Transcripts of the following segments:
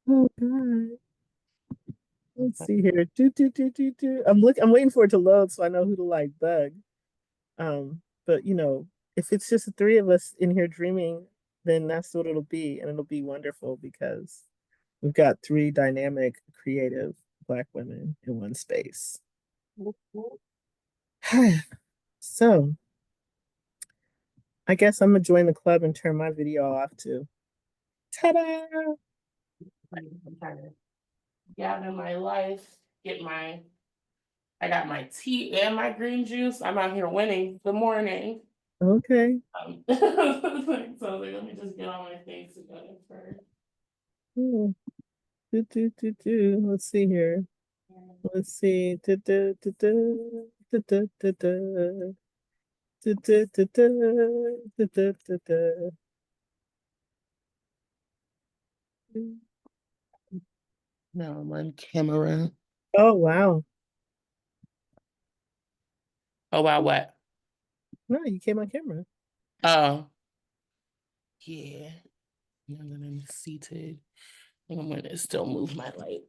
Oh God. Let's see here. I'm waiting for it to load so I know who to like bug. But if it's just the three of us in here dreaming, then that's what it'll be, and it'll be wonderful because we've got three dynamic, creative Black women in one space. So I guess I'm gonna join the club and turn my video off too. Ta-da! I'm trying to gather my life, I got my tea and my green juice. I'm out here winning. Good morning. Okay. So let me just get all my things together first. Hmm. Let's see here. Let's see. Now I'm on camera. Oh wow. Oh wow, what? No, you came on camera. Oh, yeah. Now that I'm seated, I'm gonna still move my light.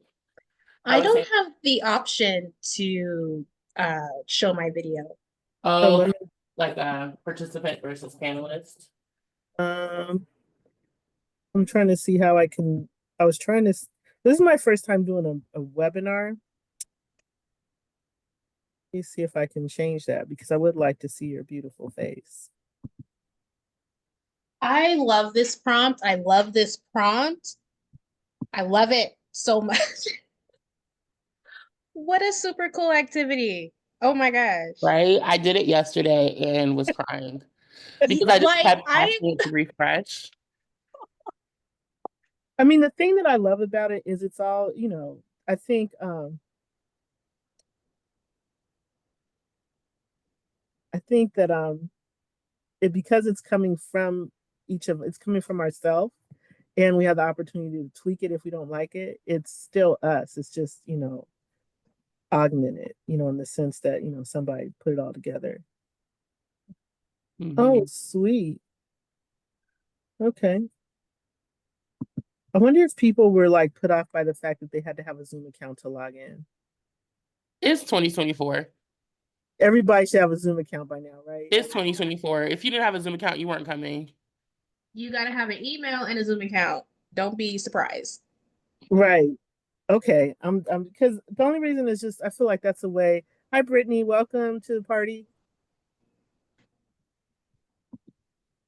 I I was don't saying, have the option to show my video. Oh, oh, let me like a participant versus panelist. um I'm trying to see how I can I was trying to this is my first time doing a webinar. Let me see if I can change that because I would like to see your beautiful face. I love this prompt. I love this prompt. I love it so much. What a super cool activity. Oh my gosh. Right? I did it yesterday and was crying because I just Like kept asking it to refresh. I mean, the thing that I love about it is it's all, I think that it because it's coming from it's coming from ourselves and we have the opportunity to tweak it if we don't like it. It's still us. It's just, augmented, in the sense that, somebody put it all together. Mhm. Oh, sweet. Okay. I wonder if people were like put off by the fact that they had to have a Zoom account to log in. It's 2024. Everybody should have a Zoom account by now, right? It's 2024. If you didn't have a Zoom account, you weren't coming. you gotta have an email and a Zoom account. Don't be surprised. Right. Okay. I'm because the only reason is just I feel like that's the way. Hi, Brittany. Welcome to the party.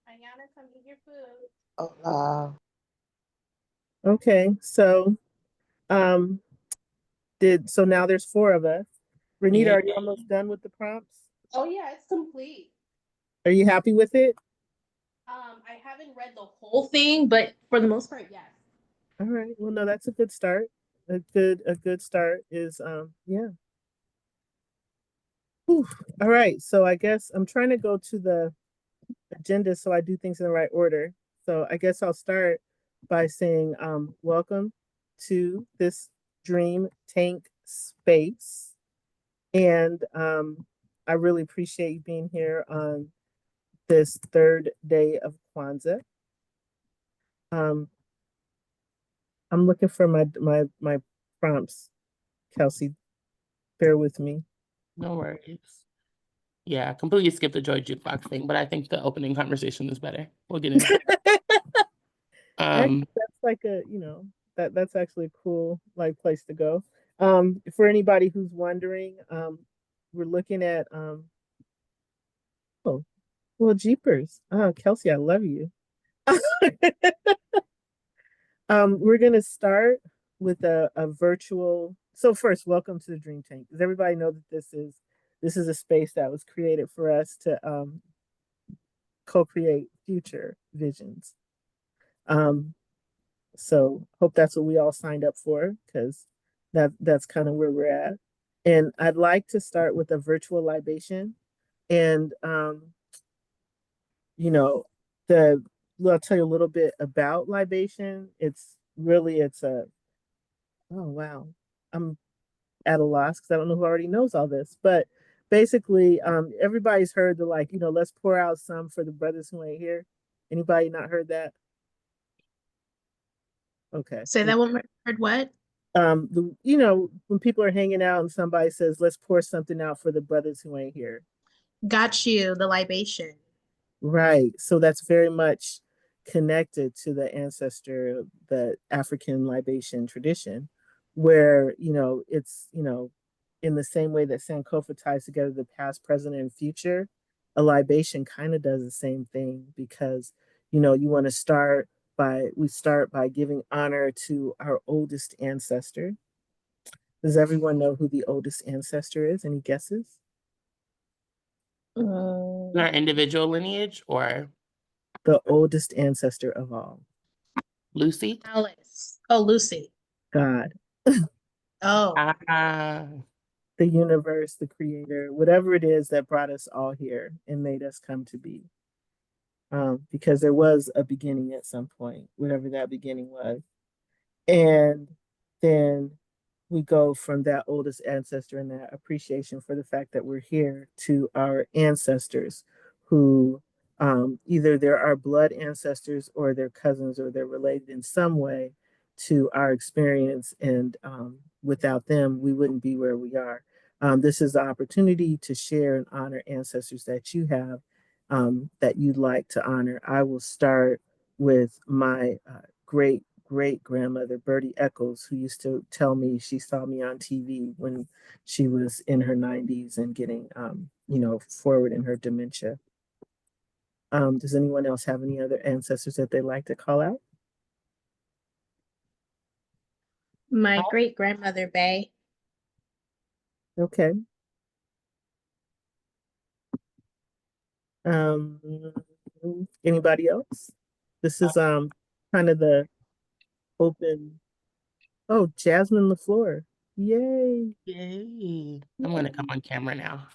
Ayana, come eat your food. Oh, wow. Okay. So, um, so now there's four of us. Renita, Yeah. are you almost done with the prompts? Oh yeah, it's complete. Are you happy with it? I haven't read the whole thing, but for the most part, yes. All right. Well, no, that's a good start. A good start is yeah. Whew. All right. So I guess I'm trying to go to the agenda so I do things in the right order. So I guess I'll start by saying welcome to this Dream Tank space. And I really appreciate you being here on this third day of Kwanzaa. Um, I'm looking for my prompts, Kelsey. Bear with me. No worries. Yeah, I completely skipped the Joy Jukebox thing, but I think the opening conversation is better. We'll get into it. Actually, Um, that's like that's actually a cool like place to go. For anybody who's wondering, we're looking at oh well Jeepers. Oh Kelsey, I love you. We're gonna start with a virtual. So first, welcome to the Dream Tank. Does everybody know that this is a space that was created for us to co-create future visions. Um, so hope that's what we all signed up for because that's kind of where we're at. And I'd like to start with a virtual libation, and you know the I'll tell you a little bit about libation. It's a oh wow. I'm at a loss because I don't know who already knows all this. But basically, everybody's heard the like, let's pour out some for the brothers who ain't here. Anybody not heard that? Okay. Say that one more. Heard what? When people are hanging out and somebody says, let's pour something out for the brothers who ain't here. Got you. The libation. Right. So that's very much connected to the ancestor, the African libation tradition, where, in the same way that Sankofa ties together the past, present, and future, a libation kind of does the same thing because, you want to start by giving honor to our oldest ancestor. Does everyone know who the oldest ancestor is? Any guesses? Our individual lineage or The oldest ancestor of all. Lucy? Alice. Oh, Lucy. God, Oh, the universe, the creator, whatever it is that brought us all here and made us come to be. Because there was a beginning at some point, whatever that beginning was. And then we go from that oldest ancestor and that appreciation for the fact that we're here to our ancestors who either they're our blood ancestors or they're cousins or they're related in some way to our experience. And without them, we wouldn't be where we are. This is the opportunity to share and honor ancestors that you have that you'd like to honor. I will start with my great grandmother, Bertie Eccles, who used to tell me she saw me on TV when she was in her 90s and getting, forward in her dementia. Does anyone else have any other ancestors that they like to call out? my great grandmother, Bay. Okay. Um, Anybody else? This is kind of the open. Oh, Jasmine LaFleur. Yay. Yay. I'm gonna come on camera now.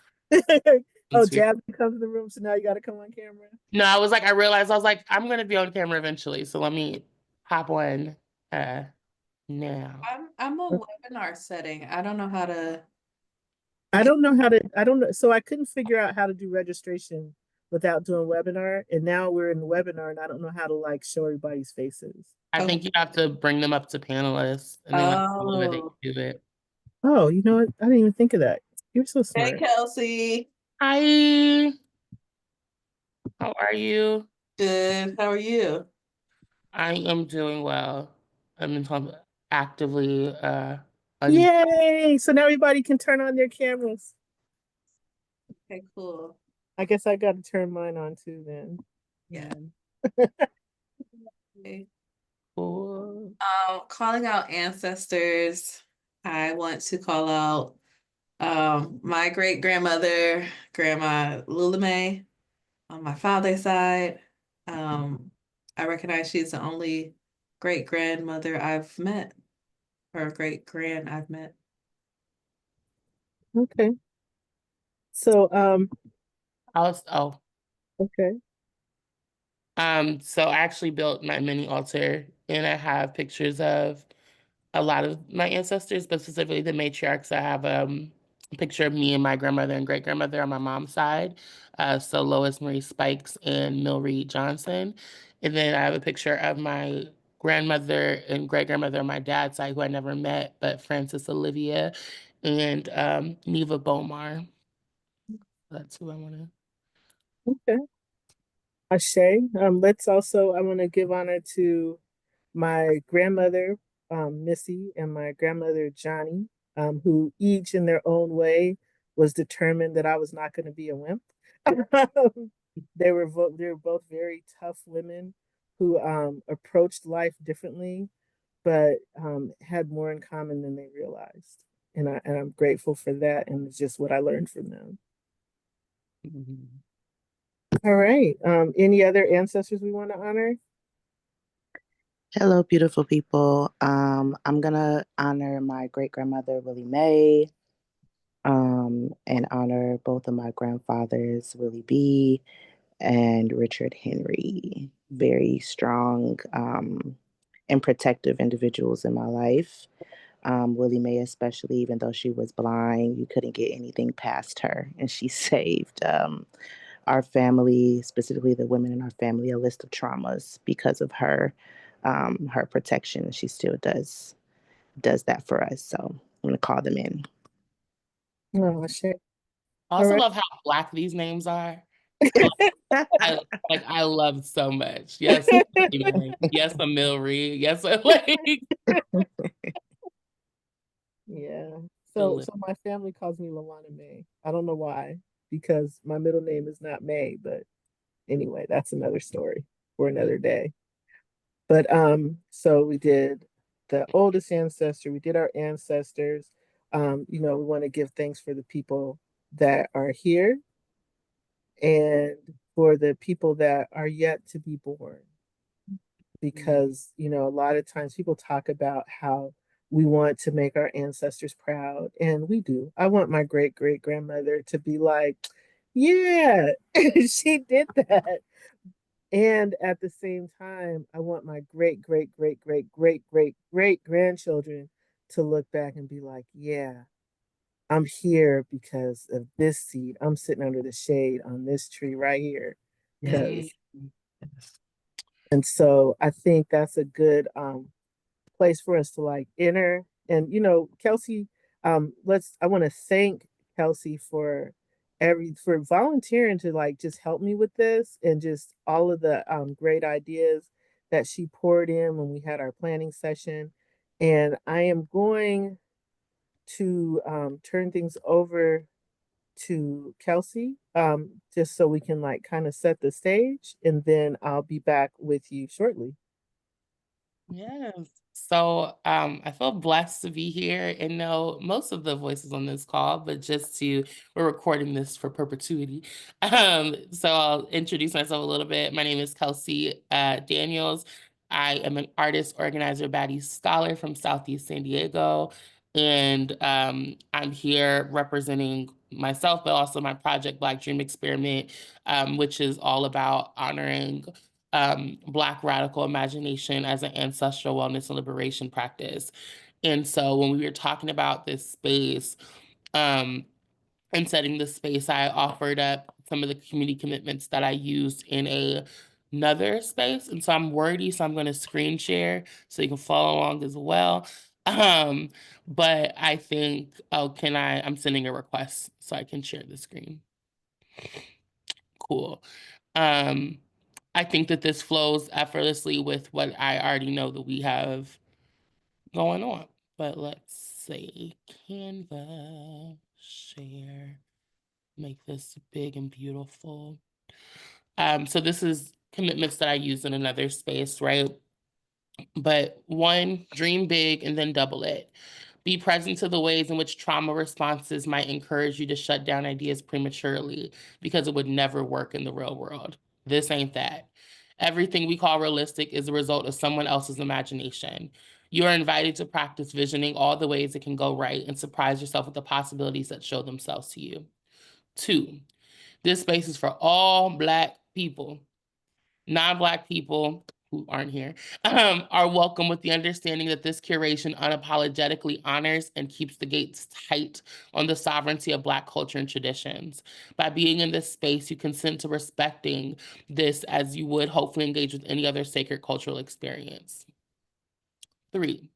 Oh, Jasmine comes in the room, so now you got to come on camera. No, I realized I'm gonna be on camera eventually, so let me hop on now. I'm a webinar setting. I don't know how to. I don't know how to, I don't know. So I couldn't figure out how to do registration without doing webinar. And now we're in the webinar and I don't know how to like show everybody's faces. I think you have to bring them up to panelists and then they Oh, do it. Oh, you know what? I didn't even think of that. You're so hey smart. Kelsey. Hi. How are you? Good. How are you? I am doing well. I'm actively Yay! So now everybody can turn on their cameras. Okay, cool. I guess I got to turn mine on too then. Yeah. Okay. cool. Calling out ancestors. I want to call out my great grandmother, Grandma Lulame, on my father's side. I recognize she's the only great grandmother I've met, or great grand I've met. Okay. So okay. So I actually built my mini altar and I have pictures of a lot of my ancestors, but specifically the matriarchs. I have a picture of me and my grandmother and great grandmother on my mom's side. So Lois Marie Spikes and Mill Reed Johnson. And then I have a picture of my grandmother and great grandmother on my dad's side, who I never met, but Frances Olivia and Neva Bomar. That's who I want to. Okay. Ashe. I want to give honor to my grandmother, Missy, and my grandmother, Johnny, who each in their own way was determined that I was not going to be a wimp. They were both very tough women who approached life differently, but had more in common than they realized. And I'm grateful for that, and it's just what I learned from them. Mhm. All right. Any other ancestors we want to honor? Hello, beautiful people. I'm gonna honor my great grandmother, Willie Mae, and honor both of my grandfathers, Willie B. and Richard Henry. Very strong and protective individuals in my life. Willie Mae, especially, even though she was blind, you couldn't get anything past her, and she saved our family, specifically the women in our family, a list of traumas because of her. her protection. She still does that for us. So I'm gonna call them in. Oh, shit. I also right. love how Black these names are. I love so much. Yes, yes, Emil Reed. Yes, like Yeah. So my family calls me Lawana May. I don't know why, because my middle name is not May, but anyway, that's another story for another day. But so we did the oldest ancestor, we did our ancestors. We want to give thanks for the people that are here and for the people that are yet to be born. Because, a lot of times people talk about how we want to make our ancestors proud, and we do. I want my great great grandmother to be like, yeah, she did that. And at the same time, I want my great great great great great great great grandchildren to look back and be like, yeah, I'm here because of this seed. I'm sitting under the shade on this tree right here. Because and so I think that's a good place for us to like enter. And Kelsey, I want to thank Kelsey for volunteering to like just help me with this and just all of the great ideas that she poured in when we had our planning session. And I am going to turn things over to Kelsey, just so we can like kind of set the stage, and then I'll be back with you shortly. Yes. So I feel blessed to be here and know most of the voices on this call, but we're recording this for perpetuity. So I'll introduce myself a little bit. My name is Kelsey Daniels. I am an artist, organizer, baddie scholar from Southeast San Diego. And I'm here representing myself, but also my project, Black Dream Experiment, which is all about honoring Black radical imagination as an ancestral wellness and liberation practice. And so when we were talking about this space and setting the space, I offered up some of the community commitments that I used in another space. And so I'm wordy, so I'm going to screen share so you can follow along as well. But I think, I'm sending a request so I can share the screen. Cool. I think that this flows effortlessly with what I already know that we have going on. But let's see, Canva, share, make this big and beautiful. So this is commitments that I use in another space, right? But one, dream big and then double it. Be present to the ways in which trauma responses might encourage you to shut down ideas prematurely because it would never work in the real world. This ain't that. Everything we call realistic is a result of someone else's imagination. You are invited to practice visioning all the ways it can go right and surprise yourself with the possibilities that show themselves to you. 2, this space is for all Black people. Non-Black people who aren't here are welcome with the understanding that this curation unapologetically honors and keeps the gates tight on the sovereignty of Black culture and traditions. By being in this space, you consent to respecting this as you would hopefully engage with any other sacred cultural experience. 3,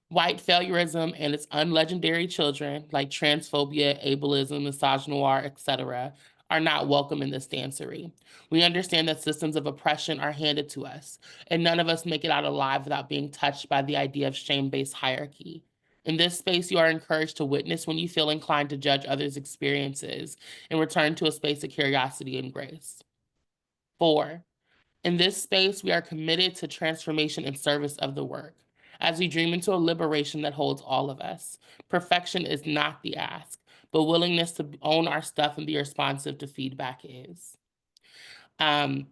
white failureism and its unlegendary children, like transphobia, ableism, misogynoir, etc., are not welcome in this dancery. We understand that systems of oppression are handed to us, and none of us make it out alive without being touched by the idea of shame-based hierarchy. In this space, you are encouraged to witness when you feel inclined to judge others' experiences and return to a space of curiosity and grace. 4, in this space, we are committed to transformation and service of the work as we dream into a liberation that holds all of us. Perfection is not the ask, but willingness to own our stuff and be responsive to feedback is. In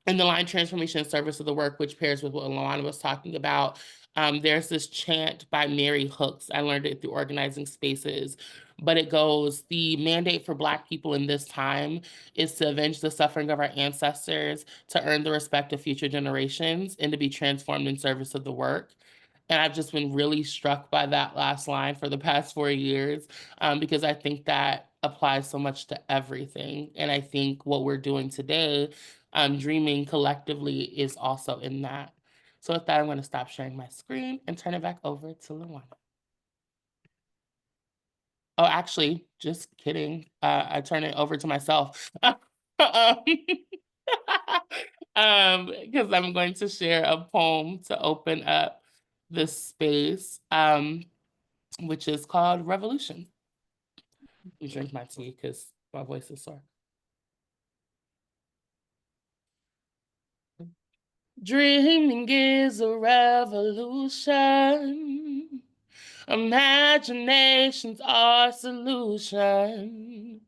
the line transformation and service of the work, which pairs with what Luana was talking about, there's this chant by Mary Hooks. I learned it through organizing spaces, but it goes, the mandate for Black people in this time is to avenge the suffering of our ancestors, to earn the respect of future generations, and to be transformed in service of the work. And I've just been really struck by that last line for the past 4 years, because I think that applies so much to everything. And I think what we're doing today, dreaming collectively, is also in that. So with that, I'm going to stop sharing my screen and turn it back over to Luana. Oh, actually, just kidding. I turn it over to myself. Because I'm going to share a poem to open up this space, which is called Revolution. Let me drink my tea because my voice is sore. Dreaming is a revolution. Imagination's our solution.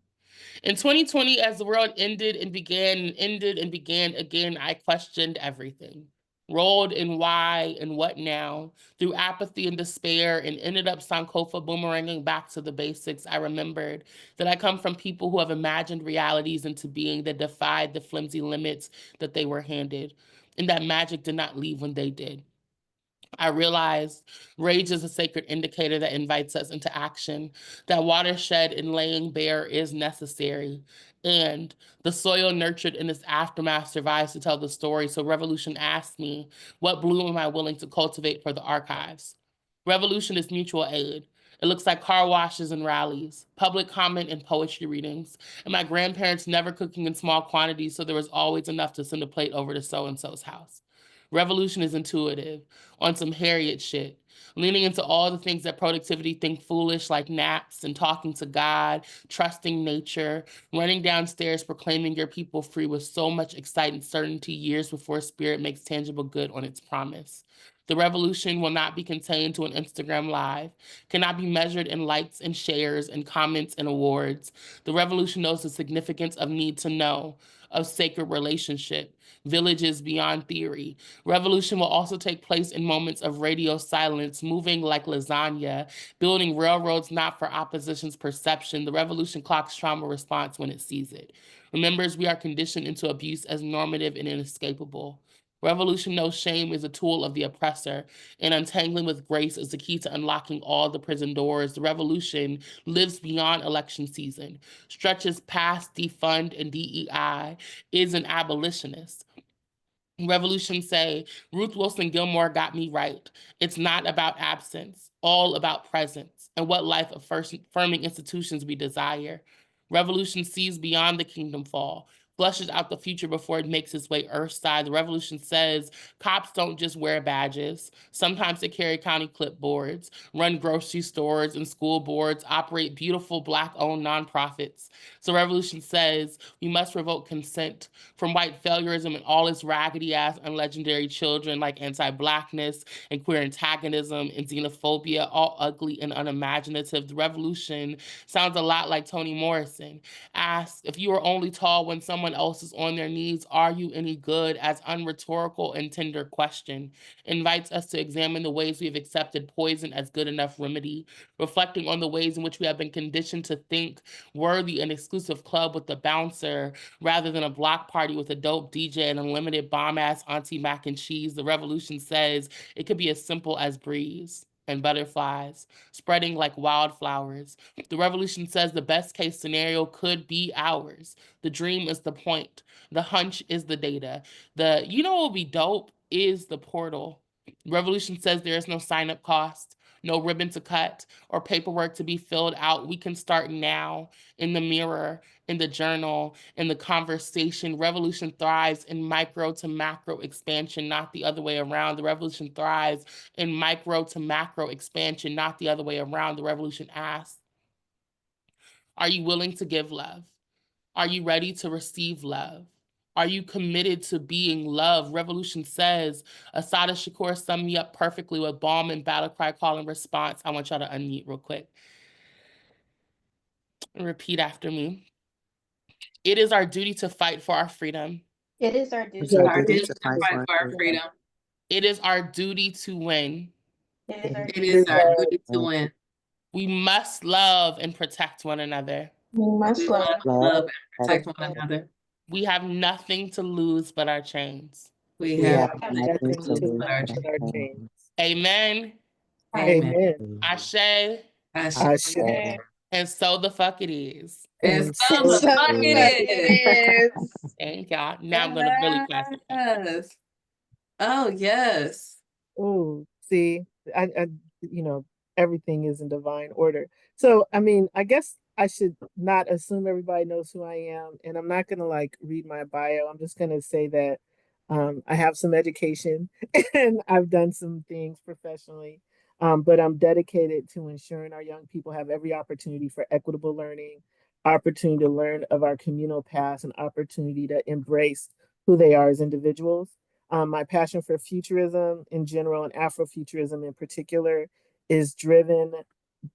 In 2020, as the world ended and began again, I questioned everything. Rolled in why and what now, through apathy and despair, and ended up Sankofa boomeranging back to the basics. I remembered that I come from people who have imagined realities into being that defied the flimsy limits that they were handed, and that magic did not leave when they did. I realized rage is a sacred indicator that invites us into action, that watershed and laying bare is necessary, and the soil nurtured in its aftermath survives to tell the story. So Revolution asked me, what bloom am I willing to cultivate for the archives? Revolution is mutual aid. It looks like car washes and rallies, public comment and poetry readings, and my grandparents never cooking in small quantities, so there was always enough to send a plate over to so-and-so's house. Revolution is intuitive, on some Harriet shit, leaning into all the things that productivity think foolish, like naps and talking to God, trusting nature, running downstairs, proclaiming your people free with so much excitement, certainty years before spirit makes tangible good on its promise. The revolution will not be contained to an Instagram live, cannot be measured in likes and shares and comments and awards. The revolution knows the significance of need to know, of sacred relationship, villages beyond theory. Revolution will also take place in moments of radio silence, moving like lasagna, building railroads not for opposition's perception. The revolution clocks trauma response when it sees it. Remembers we are conditioned into abuse as normative and inescapable. Revolution knows shame is a tool of the oppressor, and untangling with grace is the key to unlocking all the prison doors. The revolution lives beyond election season, stretches past defund and DEI, is an abolitionist. Revolution say, Ruth Wilson Gilmore got me right. It's not about absence, all about presence and what life affirming institutions we desire. Revolution sees beyond the kingdom fall, flushes out the future before it makes its way earthside. The revolution says cops don't just wear badges. Sometimes they carry county clipboards, run grocery stores and school boards, operate beautiful Black-owned nonprofits. So revolution says we must revoke consent from white failureism and all its raggedy-ass and legendary children like anti-Blackness and queer antagonism and xenophobia, all ugly and unimaginative. The revolution sounds a lot like Toni Morrison. Ask, if you are only tall when someone else is on their knees, are you any good? As unrhetorical and tender question. Invites us to examine the ways we have accepted poison as good enough remedy, reflecting on the ways in which we have been conditioned to think worthy an exclusive club with the bouncer rather than a block party with a dope DJ and unlimited bomb-ass Auntie Mac and cheese. The revolution says it could be as simple as breeze and butterflies spreading like wildflowers. The revolution says the best case scenario could be ours. The dream is the point. The hunch is the data. The you know what would be dope is the portal. Revolution says there is no sign-up cost, no ribbon to cut, or paperwork to be filled out. We can start now in the mirror, in the journal, in the conversation. Revolution thrives in micro to macro expansion, not the other way around. The revolution thrives in micro to macro expansion, not the other way around. The revolution asks, are you willing to give love? Are you ready to receive love? Are you committed to being loved? Revolution says, Asada Shakur summed me up perfectly with balm and battle cry call and response. I want y'all to unmute real quick. And repeat after me. It is our duty to fight for our freedom. It is our duty. It's our Our duty duty to to fight fight for our for freedom. It is our duty to win. It is our It duty. is our duty to win. We must love and protect one another. We must We love. must love and protect one another. We have nothing to lose but our chains. We We have have nothing nothing to to lose lose but our but chains. our chains. chains. Amen. Amen. Amen. Ashe. Ashe. And so the fuck it is. And so so the fuck it is. It is. Thank y'all. Now I'm gonna really pass it. Yes. Oh, yes. Oh, see, you know, everything is in divine order. So, I mean, I guess I should not assume everybody knows who I am, and I'm not gonna like read my bio. I'm just gonna say that I have some education and I've done some things professionally, but I'm dedicated to ensuring our young people have every opportunity for equitable learning, opportunity to learn of our communal past, and opportunity to embrace who they are as individuals. My passion for futurism in general and Afrofuturism in particular is driven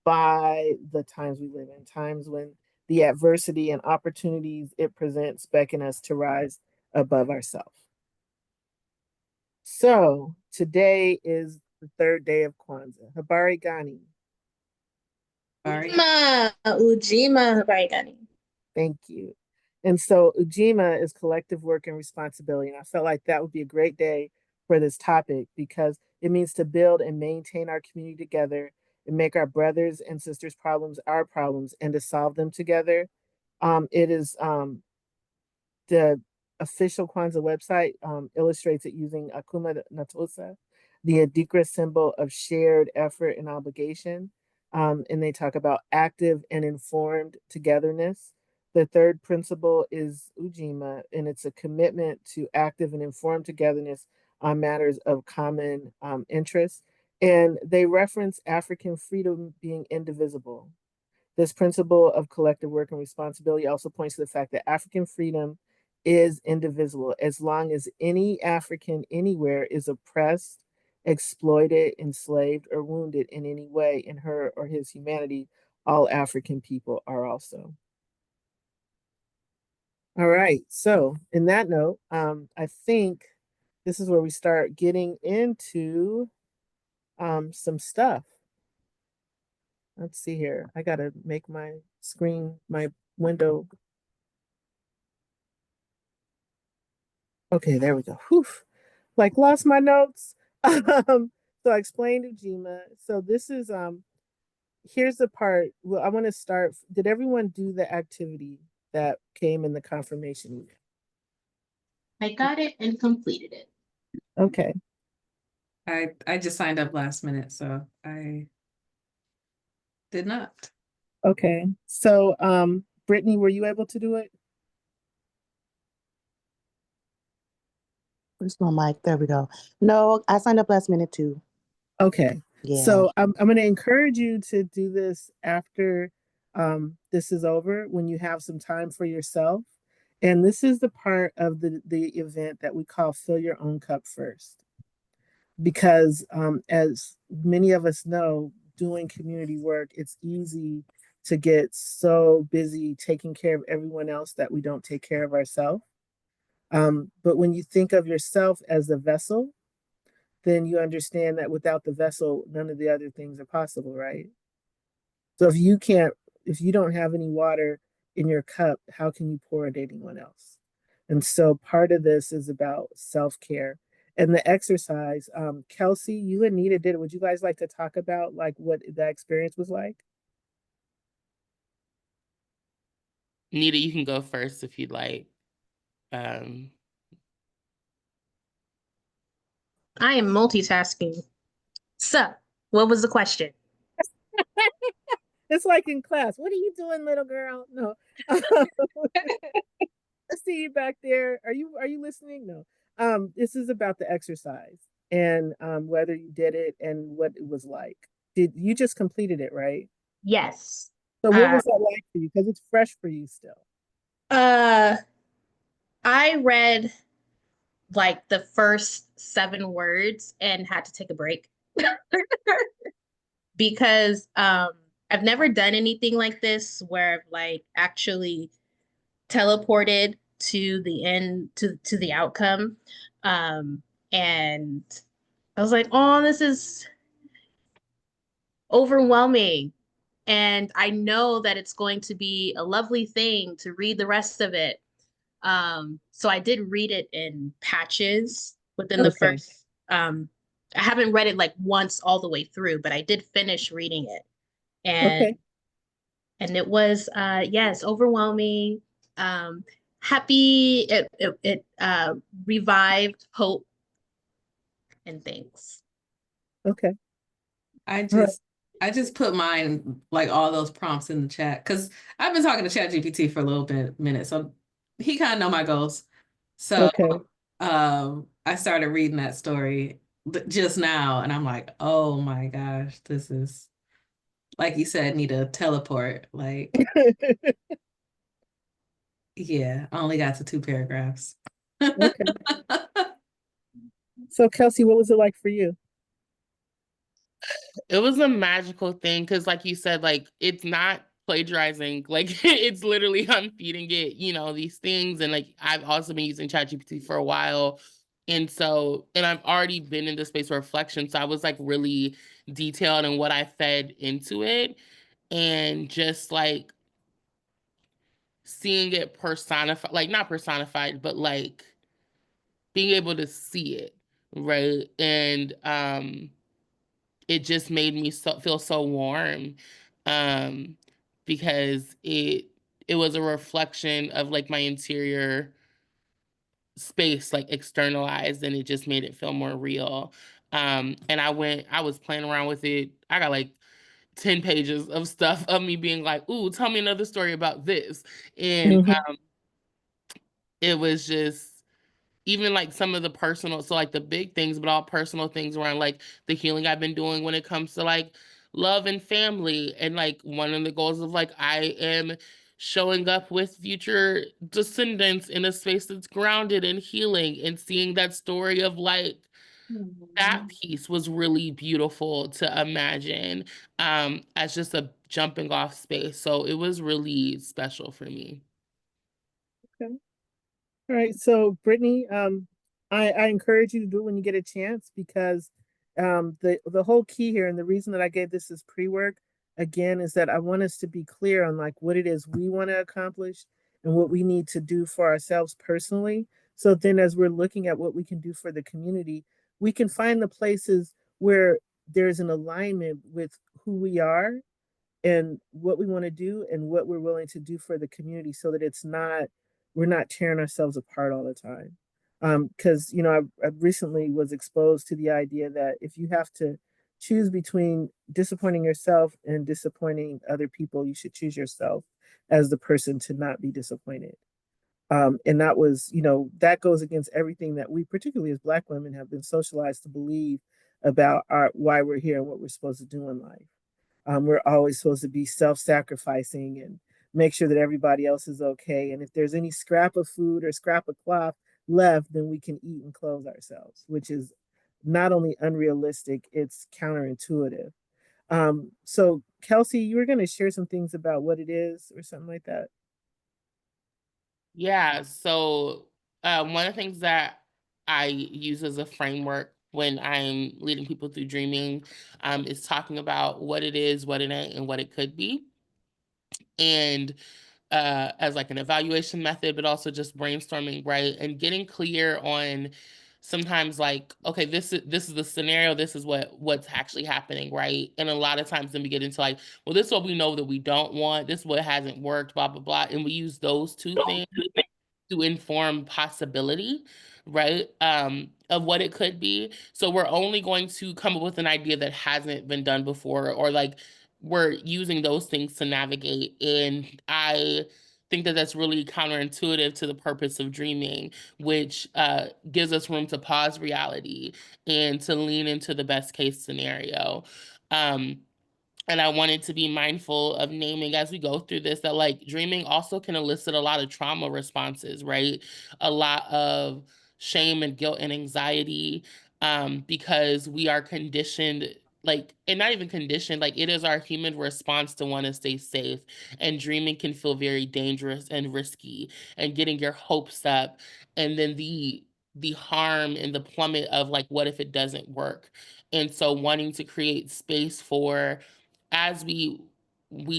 by the times we live in, times when the adversity and opportunities it presents beckon us to rise above ourselves. So today is the third day of Kwanzaa. Habari Gani. Sorry. Ujima, habari gani. Thank you. And so Ujima is collective work and responsibility. And I felt like that would be a great day for this topic because it means to build and maintain our community together and make our brothers and sisters' problems our problems and to solve them together. It is the official Kwanzaa website illustrates it using Akuma Natosa, the Adikra symbol of shared effort and obligation. And they talk about active and informed togetherness. The third principle is Ujima, and it's a commitment to active and informed togetherness on matters of common interest. And they reference African freedom being indivisible. This principle of collective work and responsibility also points to the fact that African freedom is indivisible. As long as any African anywhere is oppressed, exploited, enslaved, or wounded in any way in her or his humanity, all African people are also. All right, so in that note, I think this is where we start getting into some stuff. Let's see here. I gotta make my screen, my window. Okay, there we go. Whew. Like lost my notes. So I explained Ujima. So this is here's the part. Well, I want to start. Did everyone do the activity that came in the confirmation email? I got it and completed it. Okay. I just signed up last minute, so I did not. Okay. So Brittany, were you able to do it? Where's my mic? There we go. No, I signed up last minute too. Okay. Yeah. So I'm going to encourage you to do this after this is over, when you have some time for yourself. And this is the part of the event that we call fill your own cup first. Because as many of us know, doing community work, it's easy to get so busy taking care of everyone else that we don't take care of ourselves. But when you think of yourself as a vessel, then you understand that without the vessel, none of the other things are possible, right? So if you don't have any water in your cup, how can you pour it to anyone else? And so part of this is about self-care. And the exercise, Kelsey, you and Nita did it. Would you guys like to talk about like what that experience was like? Nita, you can go first if you'd like. I am multitasking. So, what was the question? It's like in class. What are you doing, little girl? No. I see you back there. Are you listening? No. This is about the exercise and whether you did it and what it was like. Did you just completed it, right? Yes. So what was that like for you? Because it's fresh for you still. I read like the first 7 words and had to take a break because I've never done anything like this where I've like actually teleported to the end to the outcome. And I was like, oh, this is overwhelming. And I know that it's going to be a lovely thing to read the rest of it. So I did read it in patches within the Okay. first I haven't read it like once all the way through, but I did finish reading it. And Okay. and it was yes, overwhelming. Happy it revived hope and things. Okay. I All right. just put mine, like all those prompts in the chat, because I've been talking to ChatGPT for a little minute, so he kind of know my goals. So Okay. I started reading that story just now, and I'm like, oh my gosh, this is, like you said, need a teleport. Like, yeah, I only got to 2 paragraphs. Okay. So Kelsey, what was it like for you? It was a magical thing because, like you said, like it's not plagiarizing. Like it's literally I'm feeding it, these things, and like I've also been using ChatGPT for a while, and I've already been in the space of reflection, so I was like really detailed in what I fed into it, and just like seeing it personified, like not personified, but like being able to see it, right, and it just made me feel so warm, um, because it was a reflection of like my interior space, like externalized, and it just made it feel more real. And I was playing around with it. I got like 10 pages of stuff of me being like, "Ooh, tell me another story about this," and Mhm. it was just even like some of the personal, so like the big things, but all personal things around like the healing I've been doing when it comes to like love and family. And like one of the goals of like I am showing up with future descendants in a space that's grounded in healing, and seeing that story of like that piece was really beautiful to imagine as just a jumping off space. So it was really special for me. Okay. All right. So Brittany, I encourage you to do it when you get a chance, because the whole key here, and the reason that I gave this as pre-work again, is that I want us to be clear on like what it is we want to accomplish and what we need to do for ourselves personally. So then as we're looking at what we can do for the community, we can find the places where there's an alignment with who we are and what we want to do and what we're willing to do for the community, so that we're not tearing ourselves apart all the time. Because I recently was exposed to the idea that if you have to choose between disappointing yourself and disappointing other people, you should choose yourself as the person to not be disappointed. And that was, that goes against everything that we, particularly as Black women, have been socialized to believe about why we're here and what we're supposed to do in life. We're always supposed to be self-sacrificing and make sure that everybody else is okay. And if there's any scrap of food or scrap of cloth left, then we can eat and clothe ourselves, which is not only unrealistic, it's counterintuitive. So Kelsey, you were going to share some things about what it is or something like that. Yeah, so one of the things that I use as a framework when I'm leading people through dreaming is talking about what it is, what it ain't, and what it could be. And as like an evaluation method, but also just brainstorming, right? And getting clear on sometimes like, okay, this is the scenario, this is what's actually happening, right? And a lot of times then we get into like, well, this is what we know that we don't want, this is what hasn't worked, blah, blah, blah. And we use those two things to inform possibility, right? Of what it could be. So we're only going to come up with an idea that hasn't been done before, or like we're using those things to navigate. And I think that that's really counterintuitive to the purpose of dreaming, which gives us room to pause reality and to lean into the best case scenario. Um, and I wanted to be mindful of naming as we go through this that like dreaming also can elicit a lot of trauma responses, right? A lot of shame and guilt and anxiety, because we are conditioned, like, and not even conditioned, like it is our human response to want to stay safe. And dreaming can feel very dangerous and risky, and getting your hopes up, and then the harm and the plummet of like, what if it doesn't work? And so wanting to create space for, as we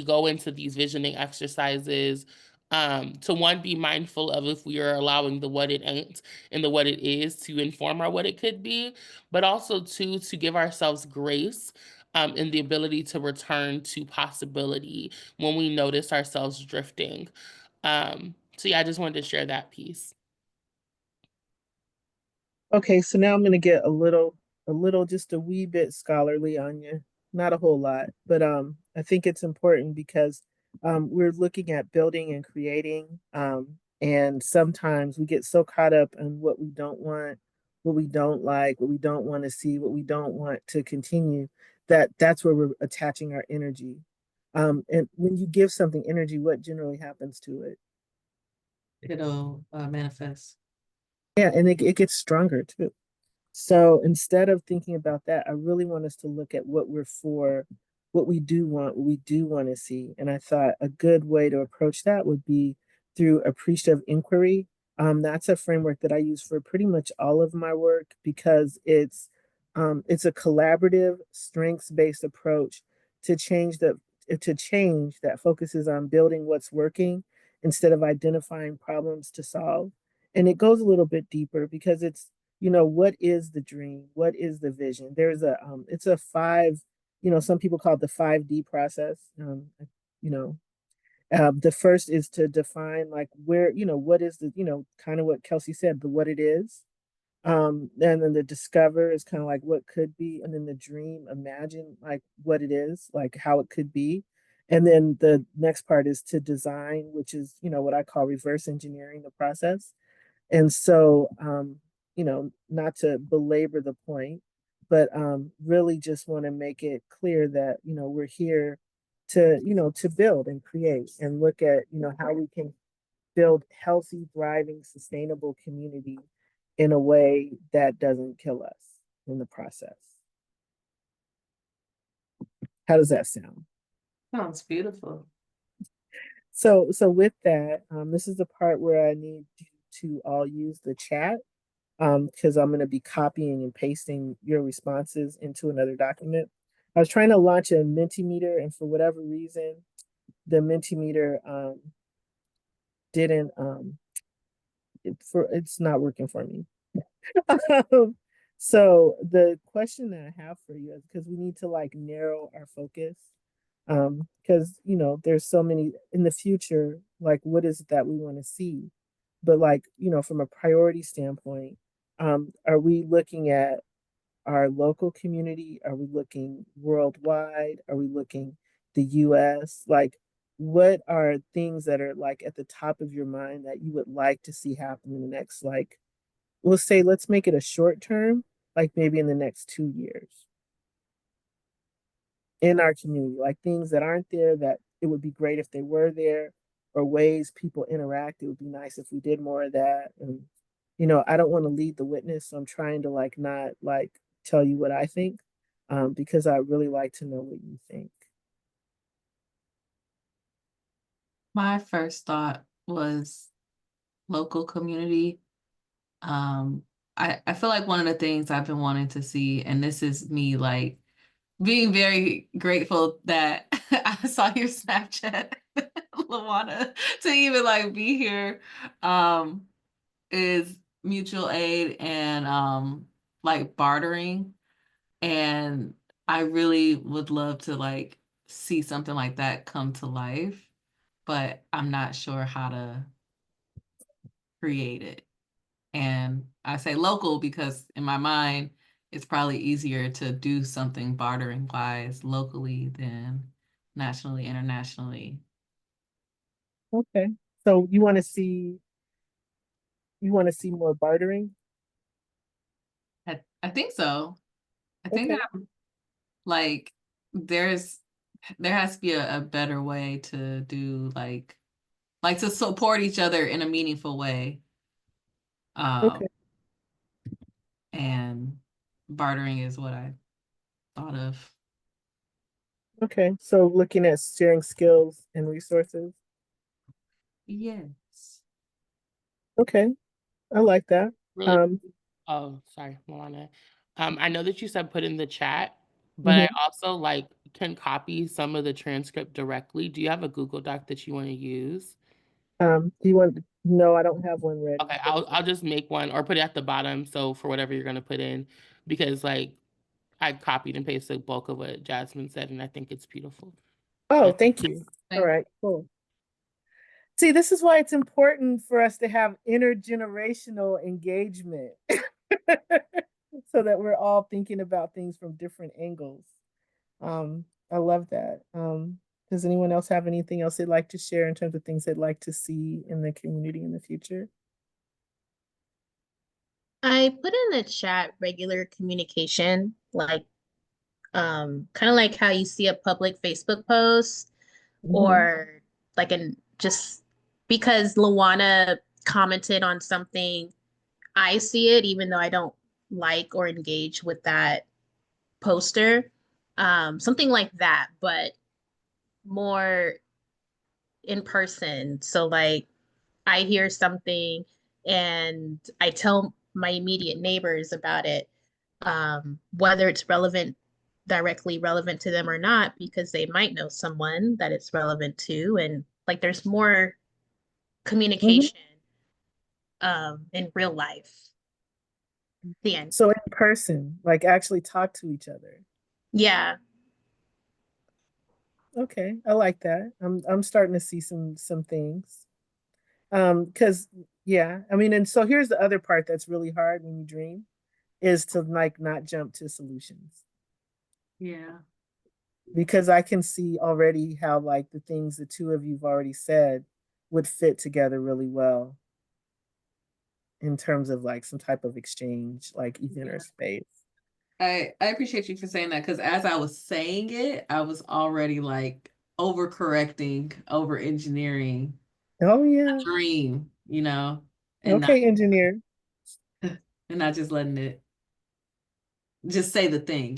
go into these visioning exercises, to one, be mindful of if we are allowing the what it ain't and the what it is to inform our what it could be, but also two, to give ourselves grace and the ability to return to possibility when we notice ourselves drifting. So yeah, I just wanted to share that piece. Okay, so now I'm going to get a little a little, just a wee bit scholarly on you. Not a whole lot, but I think it's important because we're looking at building and creating, and sometimes we get so caught up in what we don't want, what we don't like, what we don't want to see, what we don't want to continue, that's where we're attaching our energy. And when you give something energy, what generally happens to it? It'll manifest. Yeah, and it gets stronger too. So instead of thinking about that, I really want us to look at what we're for, what we do want, what we do want to see. And I thought a good way to approach that would be through appreciative inquiry. That's a framework that I use for pretty much all of my work because it's a collaborative, strengths-based approach to change that focuses on building what's working instead of identifying problems to solve. And it goes a little bit deeper because it's, what is the dream? What is the vision? It's a five, some people call it the 5D process. You know, the first is to define like where, what is the, kind of what Kelsey said, the what it is. And then the discover is kind of like what could be, and then the dream, imagine like what it is, like how it could be. And then the next part is to design, which is, what I call reverse engineering the process. And so, not to belabor the point, but really just want to make it clear that, we're here to build and create and look at, how we can build healthy, thriving, sustainable community in a way that doesn't kill us in the process. How does that sound? Sounds beautiful. So with that, this is the part where I need you to all use the chat because I'm going to be copying and pasting your responses into another document. I was trying to launch a Mentimeter, and for whatever reason, the Mentimeter didn't. It's not working for me. So the question that I have for you is because we need to like narrow our focus, because there's so many in the future, like what is it that we want to see, but like from a priority standpoint, are we looking at our local community? Are we looking worldwide? Are we looking the US? Like what are things that are like at the top of your mind that you would like to see happen in the next, like, we'll say, let's make it a short term, like maybe in the next 2 years in our community, like things that aren't there that it would be great if they were there, or ways people interact. It would be nice if we did more of that. And, I don't want to lead the witness. So I'm trying to like not like tell you what I think, because I really like to know what you think. My first thought was local community. I feel like one of the things I've been wanting to see, and this is me like being very grateful that I saw your Snapchat, Lawana, to even like be here, is mutual aid and like bartering. And I really would love to like see something like that come to life, but I'm not sure how to create it. And I say local because in my mind, it's probably easier to do something bartering wise locally than nationally, internationally. Okay. So you want to see more bartering? I think so. I think Okay. I'm like there's there has to be a better way to do like to support each other in a meaningful way. Okay. And bartering is what I thought of. Okay. So looking at sharing skills and resources. Yes. Okay. I like that. Really? Oh, sorry, Moana. I know that you said put in the chat, but I Mhm. also like can copy some of the transcript directly. Do you have a Google Doc that you want to use? Do you want? No, I don't have one ready. Okay, I'll just make one or put it at the bottom. So for whatever you're gonna put in, because like I copied and pasted the bulk of what Jasmine said, and I think it's beautiful. Oh, thank you. All Thank right, cool. See, this is why it's important for us to have intergenerational engagement. So so that we're all thinking about things from different angles. I love that. Does anyone else have anything else they'd like to share in terms of things they'd like to see in the community in the future? I put in the chat regular communication, like kind of like how you see a public Facebook post or like an just because Luana commented on something, I see it even though I don't like or engage with that poster. Something like that, but more in person. So like I hear something and I tell my immediate neighbors about it, whether it's directly relevant to them or not, because they might know someone that it's relevant to. And like there's more Mhm. communication in real life. The end. So in person, like actually talk to each other. Yeah. Okay, I like that. I'm starting to see some things. Because yeah, I mean, and so here's the other part that's really hard when you dream is to like not jump to solutions. Yeah. Because I can see already how like the things the two of you've already said would fit together really well in terms of like some type of exchange, like event or space. I appreciate you for saying that because as I was saying it, I was already like overcorrecting, over engineering Oh yeah. dream, and not Okay, engineer. and not just letting it just say the thing,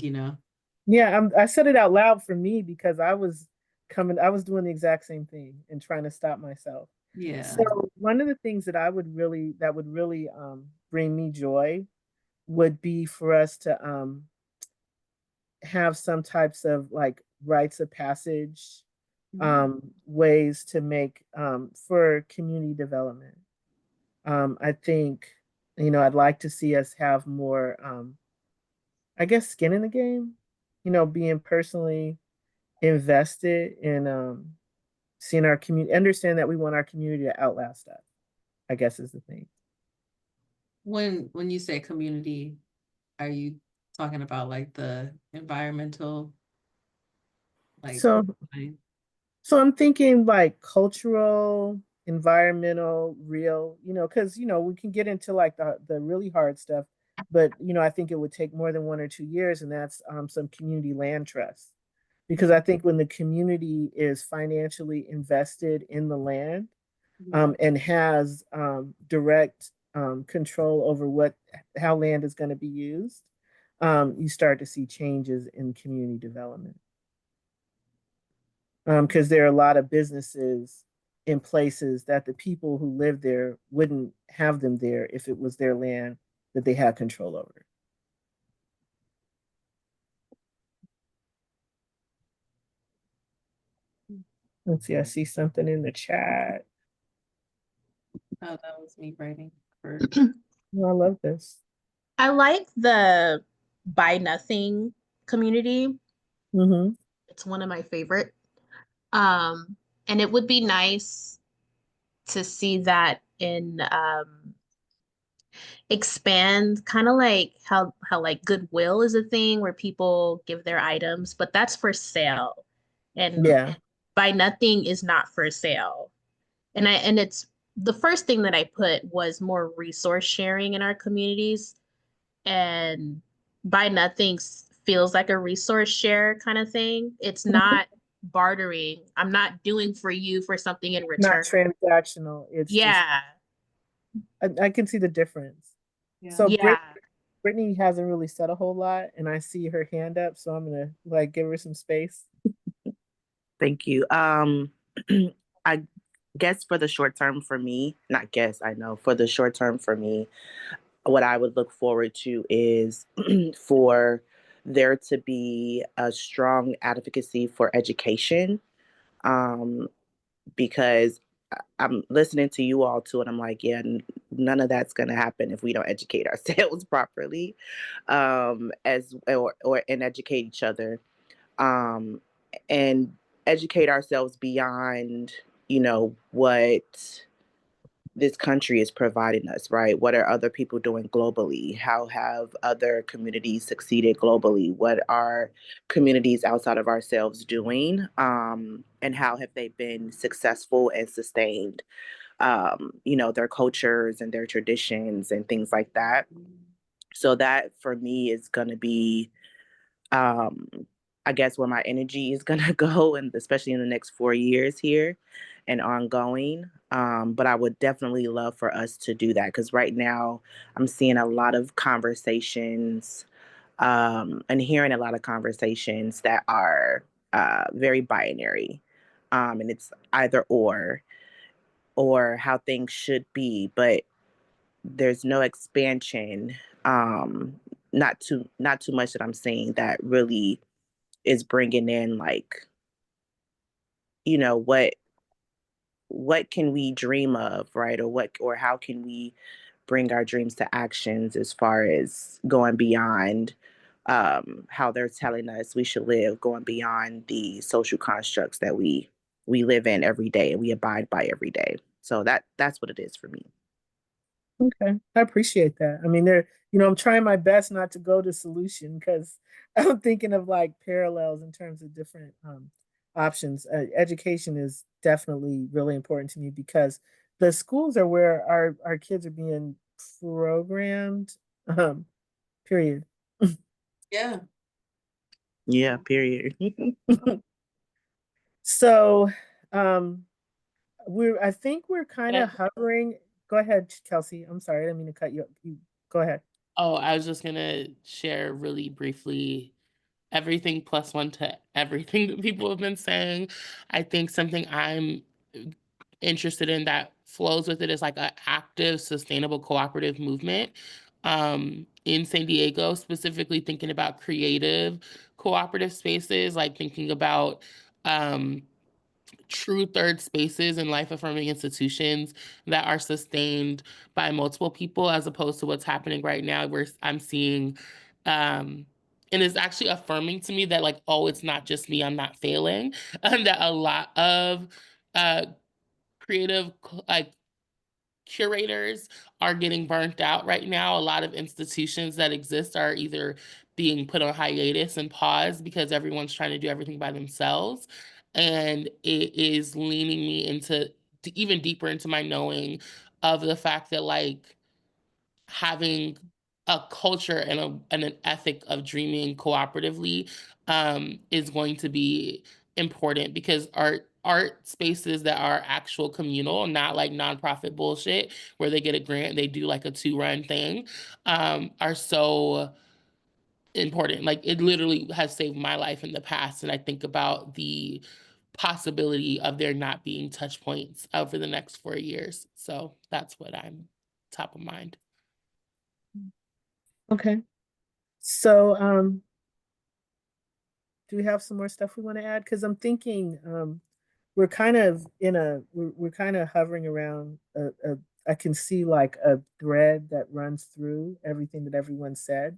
Yeah, I said it out loud for me because I was doing the exact same thing and trying to stop myself. Yeah. So one of the things that would really bring me joy would be for us to have some types of like rites of passage ways to make for community development. I think, I'd like to see us have more, I guess, skin in the game, being personally invested in seeing our community, understand that we want our community to outlast us, I guess is the thing. When you say community, are you talking about like the environmental, like So like- So I'm thinking like cultural, environmental, real, because we can get into like the really hard stuff, but I think it would take more than 1 or 2 years, and that's some community land trust. Because I think when the community is financially invested in the land and has direct control over how land is going to be used, you start to see changes in community development. Because there are a lot of businesses in places that the people who live there wouldn't have them there if it was their land that they had control over. Let's see, I see something in the chat. Oh, that was me writing for Oh, I love this. I like the Buy Nothing community. Mm-hmm. It's one of my favorite. Um, and it would be nice to see that in expand kind of like how like Goodwill is a thing where people give their items, but that's for sale. And Yeah. Buy Nothing is not for sale. And it's the first thing that I put was more resource sharing in our communities. And Buy Nothing feels like a resource share kind of thing. It's not bartering. I'm not doing for you for something in Not return. transactional. It's just Yeah. I can see the difference. yeah. So Yeah. Brittany hasn't really said a whole lot, and I see her hand up, so I'm gonna like give her some space. Thank you. I guess for the short term for me, not guess, I know, for the short term for me, what I would look forward to is for there to be a strong advocacy for education. Um, because I'm listening to you all too, and I'm like, yeah, none of that's going to happen if we don't educate ourselves properly, or and educate each other, um, and educate ourselves beyond, what this country is providing us, right? What are other people doing globally? How have other communities succeeded globally? What are communities outside of ourselves doing? And how have they been successful and sustained, their cultures and their traditions and things like that. So that for me is going to be, um, I guess, where my energy is going to go, and especially in the next 4 years here and ongoing. But I would definitely love for us to do that, because right now I'm seeing a lot of conversations, and hearing a lot of conversations that are very binary. And it's either or how things should be, but there's no expansion. Not too much that I'm seeing that really is bringing in, like, what can we dream of, right? Or how can we bring our dreams to actions, as far as going beyond how they're telling us we should live, going beyond the social constructs that we live in every day and we abide by every day. So that's what it is for me. Okay, I appreciate that. I mean, I'm trying my best not to go to solution, because I'm thinking of like parallels in terms of different options. Education is definitely really important to me, because the schools are where our kids are being programmed. Um, period. Yeah. Yeah, period. So, um, I think we're kind Yeah. of hovering. Go ahead, Kelsey. I'm sorry, I didn't mean to cut you. You go ahead. Oh, I was just gonna share really briefly everything plus one to everything that people have been saying. I think something I'm interested in that flows with it is like an active, sustainable, cooperative movement. In San Diego, specifically thinking about creative cooperative spaces, like thinking about true third spaces and life affirming institutions that are sustained by multiple people, as opposed to what's happening right now, where I'm seeing and it's actually affirming to me that, like, oh, it's not just me, I'm not failing. And that a lot of creative like curators are getting burnt out right now. A lot of institutions that exist are either being put on hiatus and pause because everyone's trying to do everything by themselves. And it is leaning me into even deeper into my knowing of the fact that, like, having a culture and an ethic of dreaming cooperatively is going to be important, because art spaces that are actual communal, not like nonprofit bullshit where they get a grant, they do like a 2-run thing, are so important. Like, it literally has saved my life in the past, and I think about the possibility of there not being touch points over the next 4 years. So that's what I'm top of mind. Okay. So, do we have some more stuff we want to add? Because I'm thinking we're kind of we're kind of hovering around I can see like a thread that runs through everything that everyone said.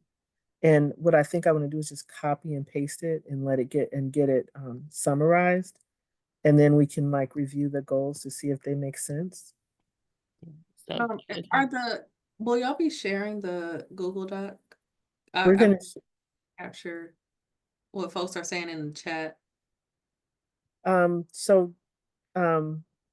And what I think I want to do is just copy and paste it and get it summarized. And then we can like review the goals to see if they make sense. So Will y'all be sharing the Google Doc? We're I gonna capture what folks are saying in the chat. so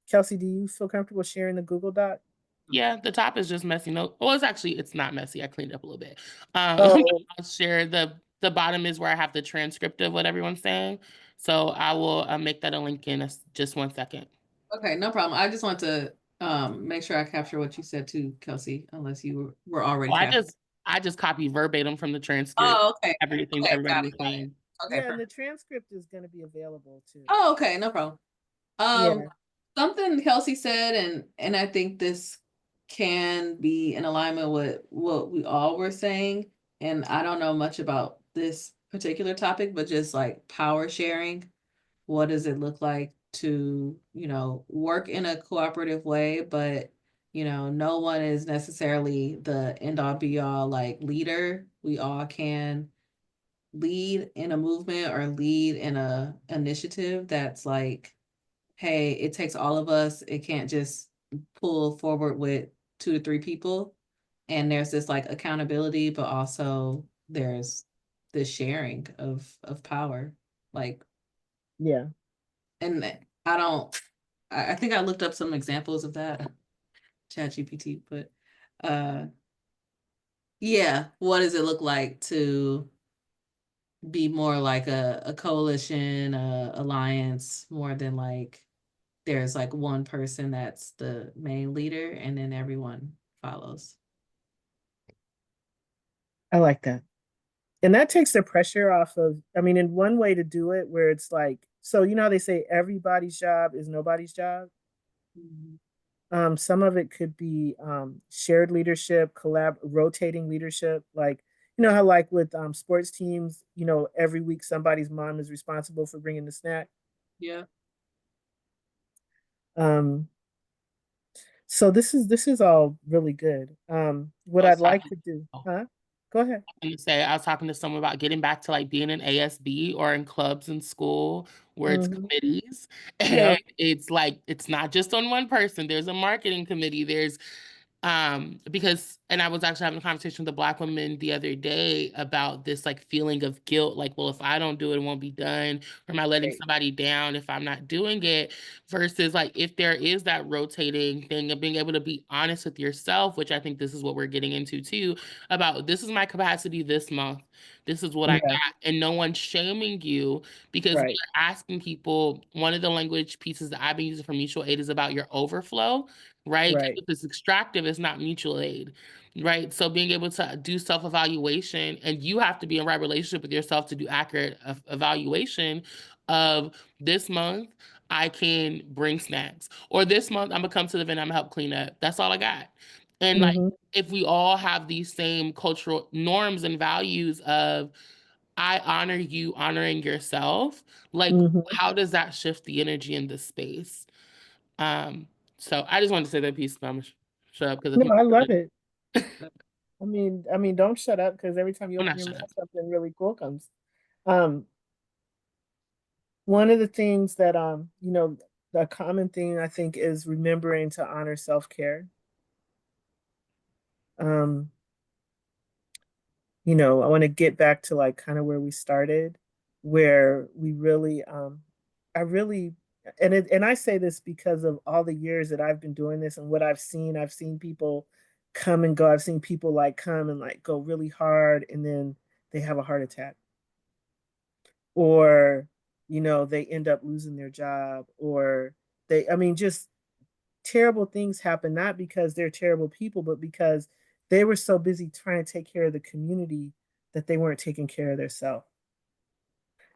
Kelsey, do you feel comfortable sharing the Google Doc? yeah, the top is just messy. No, well, it's not messy. I cleaned it up a little bit. Oh, I'll share the bottom is where I have the transcript of what everyone's saying. So I will make that a link in just 1 second. Okay, no problem. I just want to make sure I capture what you said too, Kelsey, unless you were already Oh, captured. I just copy verbatim from the transcript. Oh, okay. Everything that Okay, everybody got was it, got it. saying. Okay, yeah, and perfect. the transcript is going to be available too. Oh, okay, no problem. Yeah. Something Kelsey said, and I think this can be in alignment with what we all were saying. And I don't know much about this particular topic, but just like power sharing. What does it look like to, work in a cooperative way, but no one is necessarily the end all be all like leader. We all can lead in a movement or lead in a initiative that's like, hey, it takes all of us. It can't just pull forward with 2 to 3 people, and there's this like accountability, but also there's the sharing of power. Like, Yeah. and I don't, I think I looked up some examples of that, ChatGPT, but yeah, what does it look like to be more like a coalition, a alliance, more than like there's like one person that's the main leader and then everyone follows. I like that. And that takes the pressure off of, I mean, in one way to do it where it's like, so you know how they say everybody's job is nobody's job? Some of it could be shared leadership, rotating leadership. Like, you know how like with sports teams, you know, every week somebody's mom is responsible for bringing the snack. Yeah. Um, so this is all really good. What I was I'd like talking, to do, oh, huh? Go ahead. I'm gonna say I was talking to someone about getting back to like being in ASB or in clubs in school where it's Mm-hmm. committees. Yeah. And it's like it's not just on one person. There's a marketing committee. There's because and I was actually having a conversation with a Black woman the other day about this like feeling of guilt, like, well, if I don't do it, it won't be done, or am I letting Right. somebody down if I'm not doing it? Versus like if there is that rotating thing of being able to be honest with yourself, which I think this is what we're getting into too, about this is my capacity this month. This is what I Yeah. got. And no one's shaming you because we Right. are asking people, one of the language pieces that I've been using for mutual aid is about your overflow, right? Right. If it's extractive, it's not mutual aid, right? So being able to do self-evaluation, and you have to be in right relationship with yourself to do accurate evaluation of this month, I can bring snacks. Or this month, I'm gonna come to the event, I'm gonna help clean up. That's all I got. And like, Mm-hmm. if we all have these same cultural norms and values of I honor you honoring yourself, like Mm-hmm. how does that shift the energy in this space? Um, so I just wanted to say that piece, but I'm gonna shut up because if No, you, I love it. I mean, don't shut up because every time you I'm open not your shut up. mouth, something really cool comes. Um, One of the things that you know, the common thing I think is remembering to honor self-care. Um, you know, I want to get back to like kind of where we started, where we really I really and I say this because of all the years that I've been doing this and what I've seen people come and go. I've seen people like come and like go really hard and then they have a heart attack or you know they end up losing their job or they I mean just terrible things happen not because they're terrible people but because they were so busy trying to take care of the community that they weren't taking care of themselves.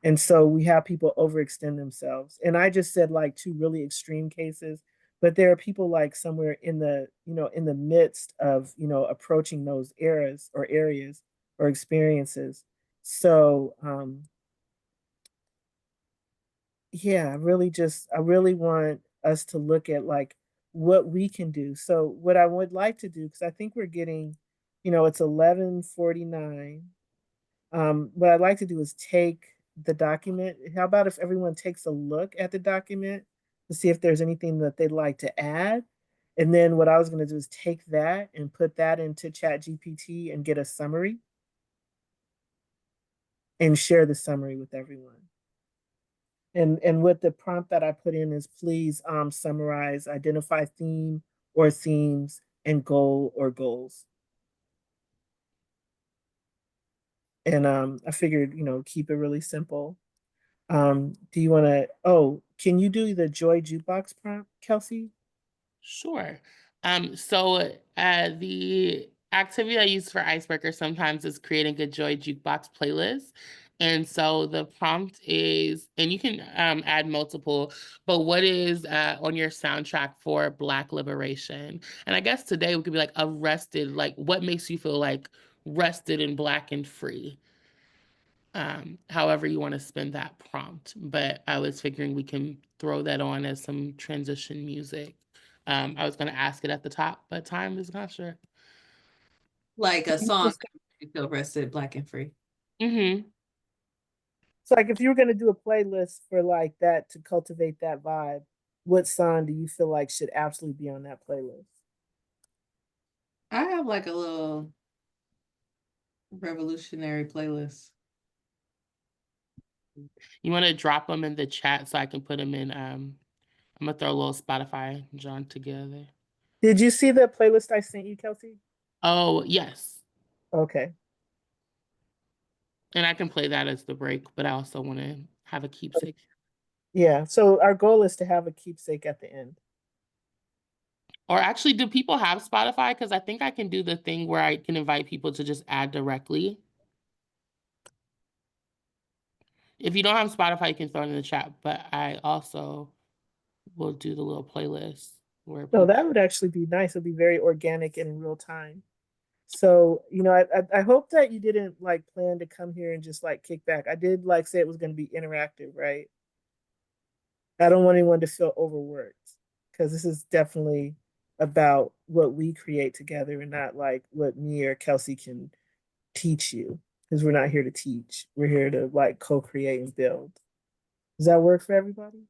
And so we have people overextend themselves. And I just said like two really extreme cases, but there are people like somewhere in the, you know, in the midst of, you know, approaching those eras or areas or experiences. So yeah, I really want us to look at like what we can do. So what I would like to do, because I think we're getting, you know, it's 11:49. What I'd like to do is take the document. How about if everyone takes a look at the document to see if there's anything that they'd like to add? And then what I was going to do is take that and put that into Chat GPT and get a summary and share the summary with everyone. And what the prompt that I put in is please summarize, identify theme or themes and goal or goals. And I figured, you know, keep it really simple. Do you want to, oh, can you do the Joy Jukebox prompt, Kelsey? Sure. So the activity I use for Icebreaker sometimes is creating a Joy Jukebox playlist. And so the prompt is, and you can add multiple, but what is on your soundtrack for Black liberation? And I guess today we could be like arrested, like what makes you feel like rested and Black and free? However you want to spin that prompt. But I was figuring we can throw that on as some transition music. I was going to ask it at the top, but time is not sure. Like a You song just- that makes you feel rested, Black and free. Mm-hmm. So like if you were going to do a playlist for like that to cultivate that vibe, what song do you feel like should absolutely be on that playlist? I have like a little revolutionary playlist. You want to drop them in the chat so I can put them in? I'm gonna throw a little Spotify John together. Did you see the playlist I sent you, Kelsey? Oh yes, Okay. and I can play that as the break, but I also want to have a keepsake. Yeah. So our goal is to have a keepsake at the end. Or actually, do people have Spotify? Because I think I can do the thing where I can invite people to just add directly. If you don't have Spotify, you can throw it in the chat. But I also will do the little playlist where No, people... that would actually be nice. It'd be very organic and in real time. So, you know, I hope that you didn't like plan to come here and just like kick back. I did like say it was going to be interactive, right? I don't want anyone to feel overworked because this is definitely about what we create together and not like what me or Kelsey can teach you because we're not here to teach. We're here to like co-create and build. Does that work for everybody?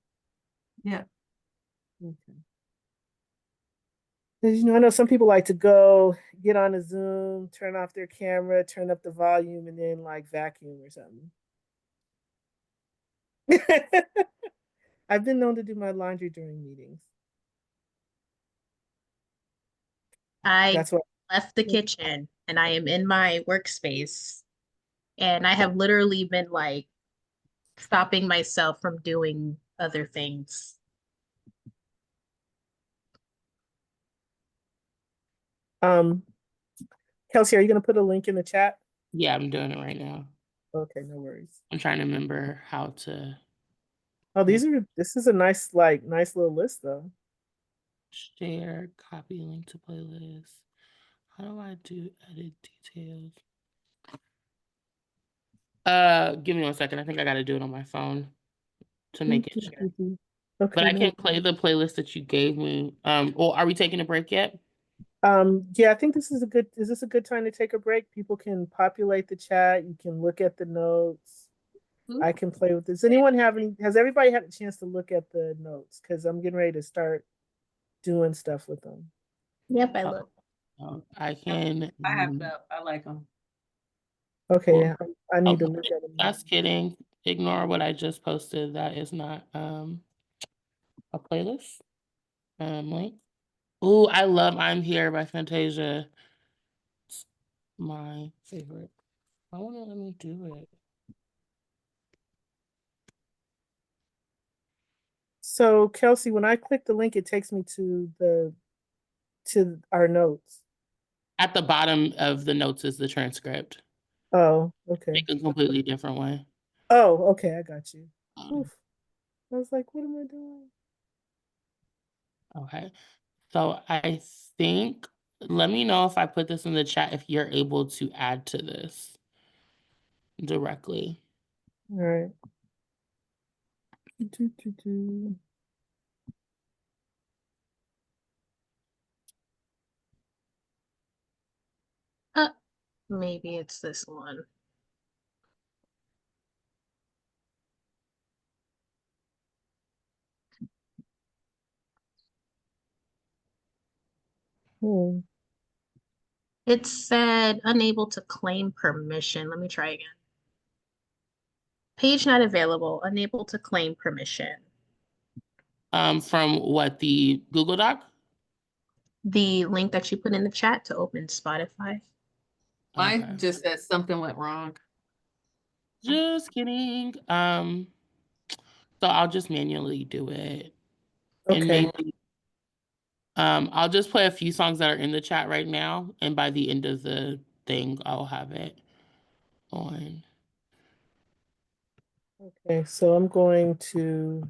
Yeah. Okay. Because, you know, I know some people like to go get on a Zoom, turn off their camera, turn up the volume, and then like vacuum or something. I've been known to do my laundry during meetings. I That's what. left the kitchen and I am in my workspace, and I have literally been like stopping myself from doing other things. Kelsey, are you gonna put a link in the chat? Yeah, I'm doing it right now. Okay, no worries. I'm trying to remember how to... Oh, this is a nice little list though. Share, copy link to playlist. How do I do edit details? Give me 1 second. I think I gotta do it on my phone to make it share. Okay. But I can play the playlist that you gave me. Or are we taking a break yet? Yeah, I think is this a good time to take a break? People can populate the chat, you can look at the notes. I can play with this. Has everybody had a chance to look at the notes? Because I'm getting ready to start doing stuff with them. Yep, I look. I can. I have that. I like them. Okay, Cool. yeah, I need to look at them. Just kidding. Ignore what I just posted. That is not a playlist. Link. Ooh, I love I'm Here by Fantasia. It's my favorite. I want to let me do it. So Kelsey, when I click the link, it takes me to our notes. At the bottom of the notes is the transcript. Oh, okay. Make a completely different way. Oh, okay, I got you. Oof. I was like, what am I doing? Okay. So I think, let me know if I put this in the chat if you're able to add to this directly. All right. Maybe it's this one. It said unable to claim permission. Let me try again. Page not available, unable to claim permission. From what, the Google Doc? The link that you put in the chat to open Spotify. Mine just said something went wrong. Just kidding. So I'll just manually do it. Okay. And maybe I'll just play a few songs that are in the chat right now, and by the end of the thing, I'll have it on. Okay, so I'm going to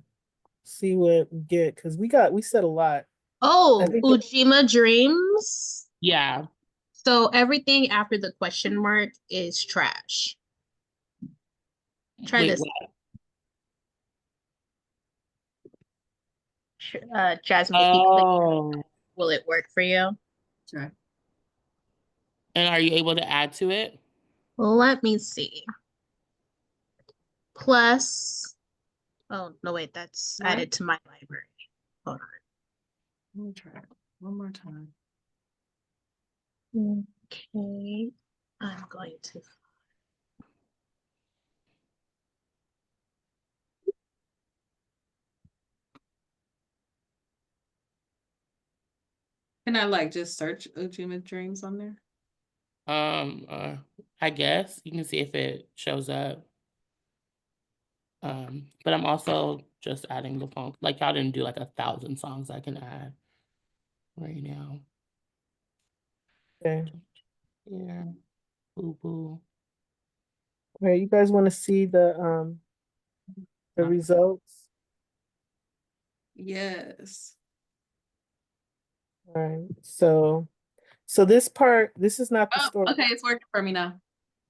see what we get because we said a lot. Oh, Ujima Dreams. Yeah. So everything after the question mark is trash. Try this. Jasmine, if you click, will it work for you? Sure. And are you able to add to it? Let me see. Plus, oh no, wait, that's added to my library. Hold Let me try it one more time. on. Okay. I'm going to. Can I like just search Ujima Dreams on there? I guess you can see if it shows up. But I'm also just adding the phone. Like y'all didn't do like 1,000 songs I can add right now. Okay. Yeah. Boo boo. All right, you guys want to see the results? Yes. All right. So this part, this is not the Oh, story. okay, it's working for me now.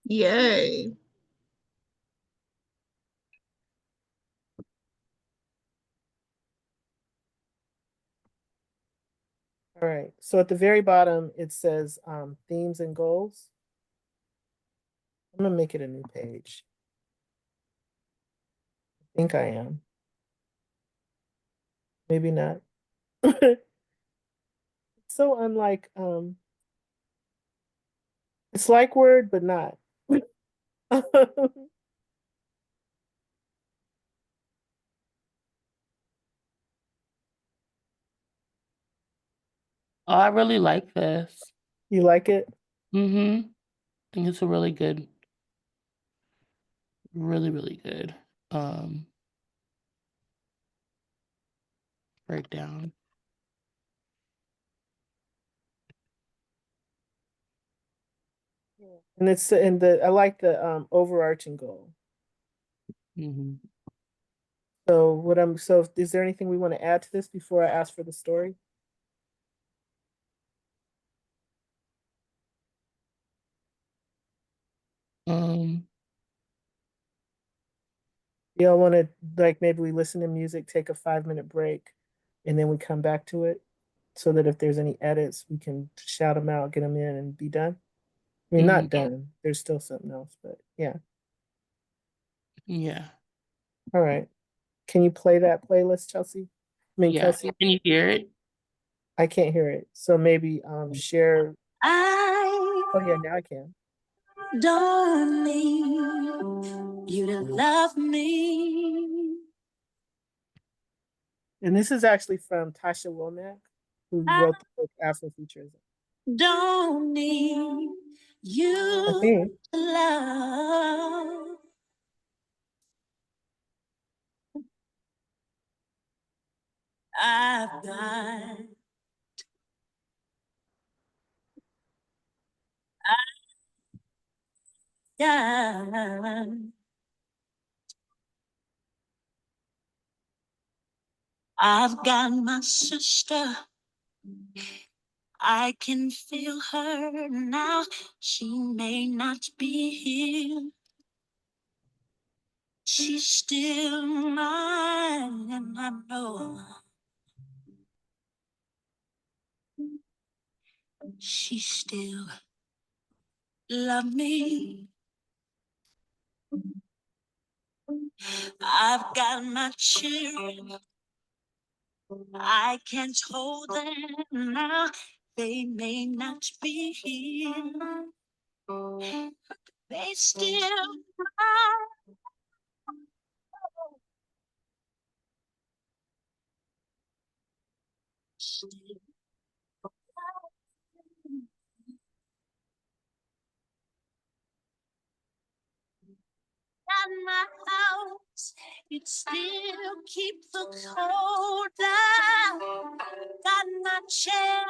Yay. All right. So at the very bottom, it says themes and goals. I'm gonna make it a new page. I think I am. Maybe not. So unlike it's like Word, but not. Oh, I really like this. You like it? I think it's a really good, really good breakdown. And it's in the I like the overarching goal. So is there anything we want to add to this before I ask for the story? Y'all want to like maybe we listen to music, take a 5-minute break, and then we come back to it so that if there's any edits, we can shout them out, get them in, and be done. I mean, not done. There's still something else, but yeah. Yeah. All right. Can you play that playlist, Chelsea? I mean, Yeah. Kelsey? Can you hear it? I can't hear it. So maybe share. Oh yeah, now I can. Don't need you to love me. And this is actually from Tasha Womack, who wrote the book Afrofuturism. Don't need I you think. to love. I've got I've got my sister. I can feel her now. She may not be here. She's still mine, and I know she still love me. I've got my children. I can't hold them now. They may not be here. They still mine. At my house, it still keeps the cold down. Got my chair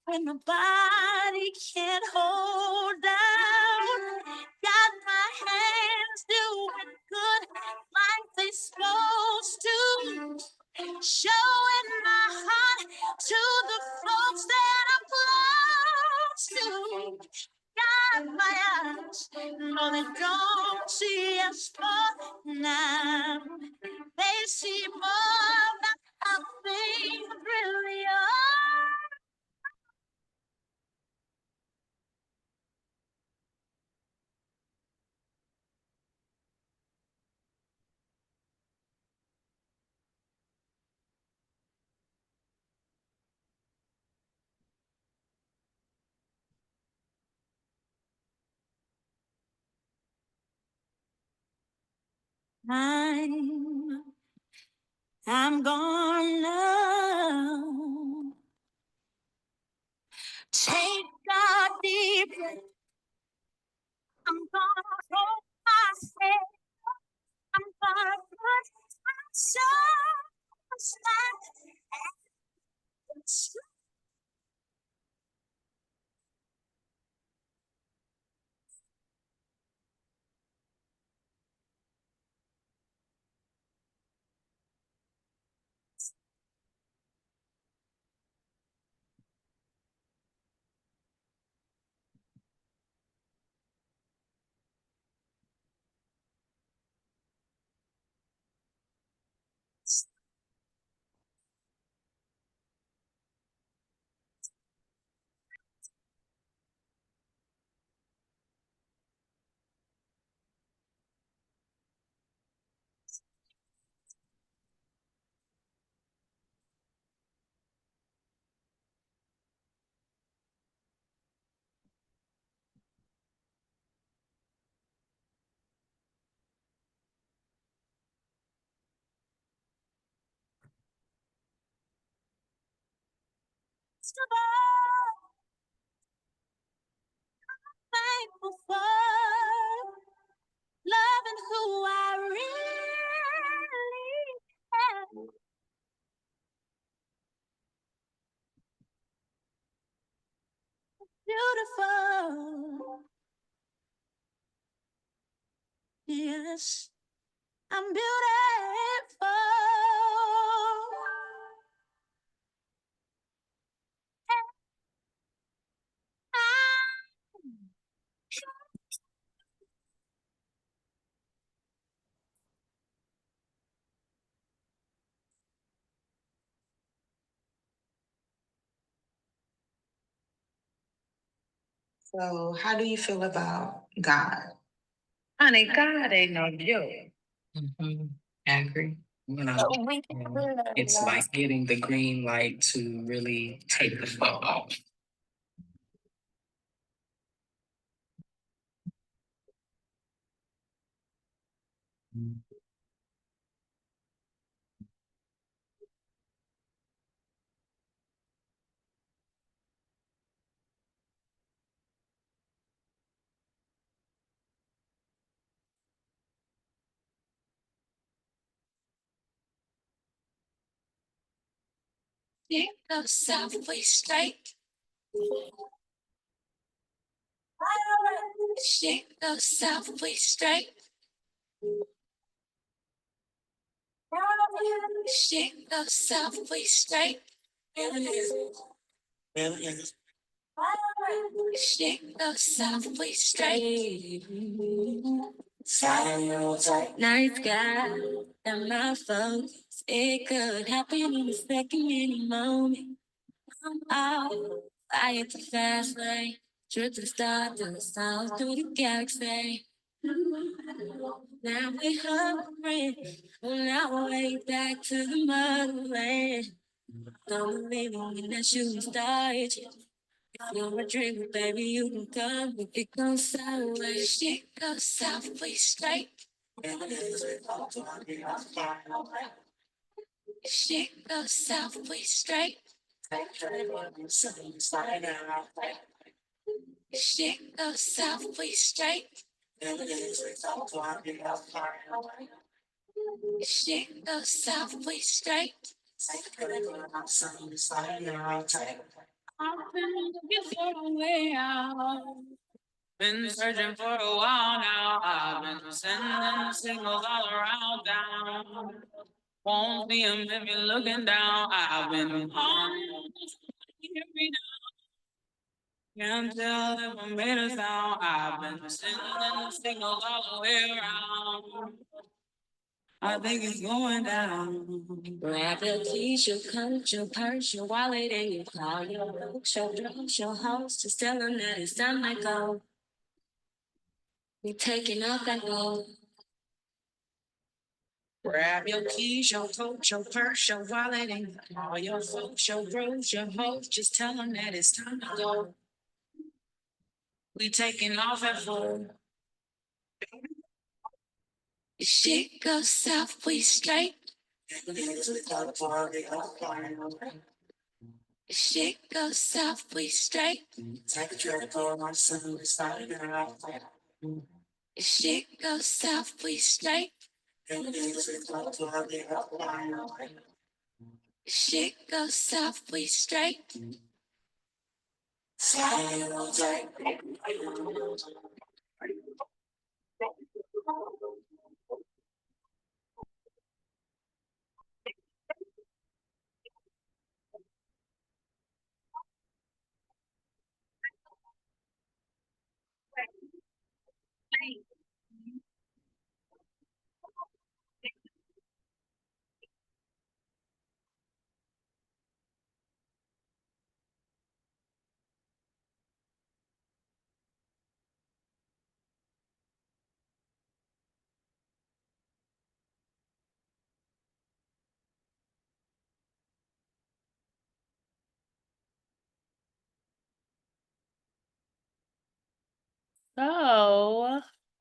when nobody can hold down. Got my hands doing good like they supposed to. Showing my heart to the folks that I'm close to. Got my eyes, no they don't see us for now. They see more than how things really are. I'm gonna take a deep breath. I'm gonna hold myself. I'm gonna put myself aside. Thankful for loving who I really am. Beautiful. Yes, I'm beautiful. So, how do you feel about God? Honey, God ain't no joke. I agree. You know, it's like getting the green light to really take the photo. Shake the Southway straight. Shake the Southway straight. Shake the Southway straight. Shake the Southway straight. Nice guy, and my folks. It could happen in a second, any moment. I'm out, I hit the fast lane. Trip to the start, to the south, through the galaxy. Now we're hovering on our way back to the motherland. Don't believe in that shooting star. If you're a dreamer, baby, you can come. If it goes sideways, shit goes southwest straight. Shit goes southwest straight. Shit goes southwest straight. Shit goes southwest straight. I've been looking for a way out. Been searching for a while now. I've been sending signals all around town. Won't see him if you're looking down. I've been on every now. Can't tell if I made a sound. I've been sending signals all the way around. I think it's going down. Grab your keys, your coat, your purse, your wallet, and you call your folks, your drugs, your host. Just tell them that it's time to go. We taking off that road. Grab your keys, your coat, your purse, your wallet, and you call your folks, your drugs, your host. Just tell them that it's time to go. We taking off at 4. Shit goes south, we straight. Shit goes south, we straight. Shit goes south, we straight. Shit goes south, we straight. So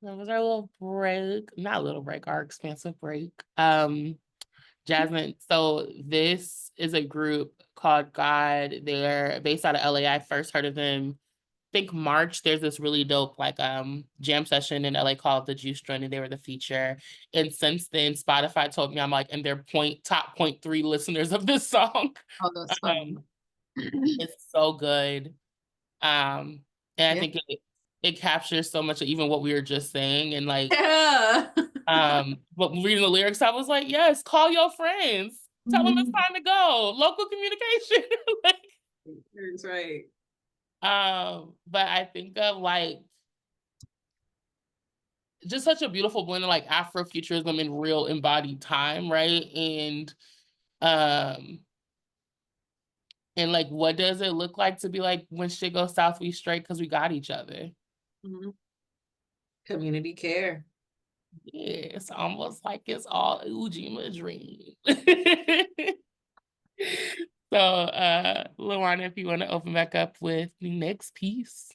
that was our little break, not a little break, our expansive break. Jasmine, so this is a group called God. They're based out of LA. I first heard of them, I think March. There's this really dope like jam session in LA called The Juice Joint, and they were the feature. And since then, Spotify told me I'm like in their top 0.3 listeners of this song. Oh, that's funny. It's so good. And I Yeah. think it captures so much of even what we were just saying. And like, Yeah. but reading the lyrics, I was like, yes, call your friends. Tell them it's time to go. Local communication. Like, That's right. but I think of like just such a beautiful blend of like Afrofuturism and real embodied time, right? Um, and like what does it look like to be like when shit goes south, we straight because we got each other. Mhm. Community care. Yeah, it's almost like it's all Ujima dream. So, Luana, if you want to open back up with the next piece.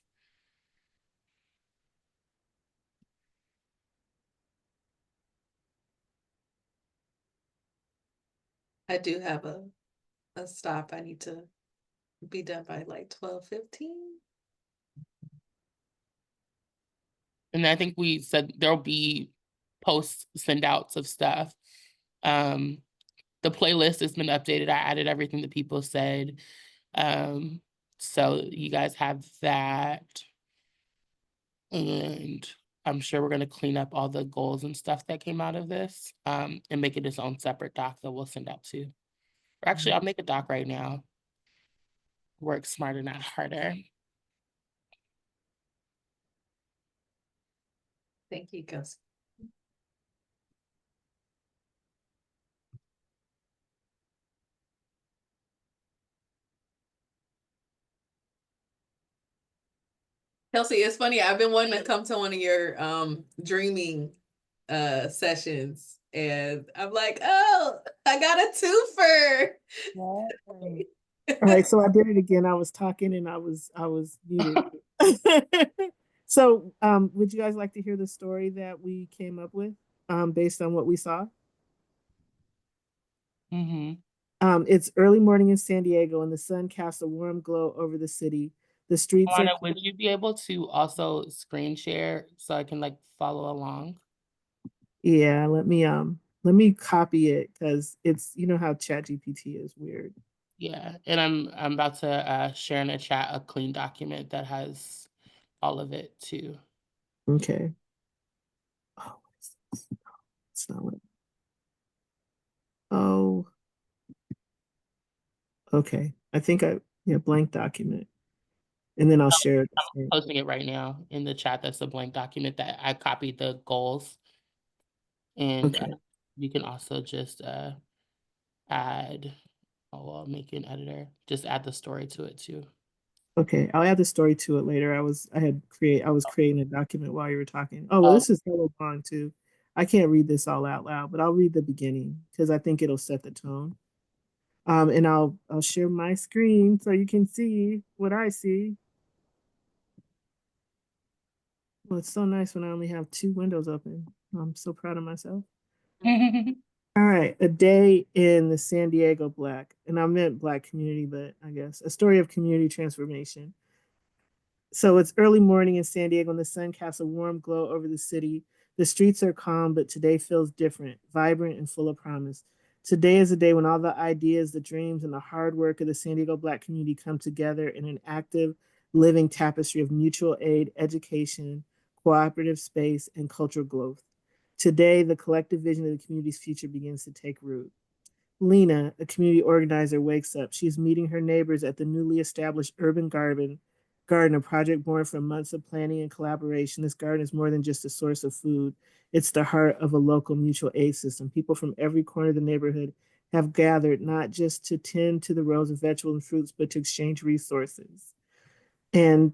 I do have a stop. I need to be done by like 12:15. And I think we said there'll be post send outs of stuff. The playlist has been updated. I added everything that people said. So you guys have that. And I'm sure we're going to clean up all the goals and stuff that came out of this and make it its own separate doc that we'll send out to. Or actually, I'll make a doc right now. Work smarter, not harder. Thank you, Gus. Kelsey, it's funny. I've been wanting to come to one of your dreaming sessions, and I'm like, oh, I got a twofer. All right, so I did it again. I was talking and I was muted. So, would you guys like to hear the story that we came up with, based on what we saw? Mm-hmm. It's early morning in San Diego, and the sun casts a warm glow over the city. The streets are. Luana, would you be able to also screen share so I can like follow along? Yeah, let me copy it because it's, you know how ChatGPT is weird. Yeah, and I'm about to share in a chat a clean document that has all of it too. Okay. Oh, what is this? It's not what. Oh, okay. I think blank document, and then I'll share it. I'm posting it right now in the chat. That's a blank document that I copied the goals, and Okay. you can also just add. Oh, I'll make you an editor. Just add the story to it too. Okay, I'll add the story to it later. I was creating a document while you were talking. Oh, well, this is hella long too. I can't read this all out loud, but I'll read the beginning because I think it'll set the tone. And I'll share my screen so you can see what I see. Well, it's so nice when I only have 2 windows open. I'm so proud of myself. Mhm. All right, a day in the San Diego Black, and I meant Black community, but I guess a story of community transformation. So it's early morning in San Diego and the sun casts a warm glow over the city. The streets are calm, but today feels different, vibrant, and full of promise. Today is a day when all the ideas, the dreams, and the hard work of the San Diego Black community come together in an active, living tapestry of mutual aid, education, cooperative space, and cultural growth. Today, the collective vision of the community's future begins to take root. Lena, a community organizer, wakes up. She's meeting her neighbors at the newly established urban garden, a project born from months of planning and collaboration. This garden is more than just a source of food. It's the heart of a local mutual aid system. People from every corner of the neighborhood have gathered not just to tend to the rows of vegetables and fruits, but to exchange resources. And,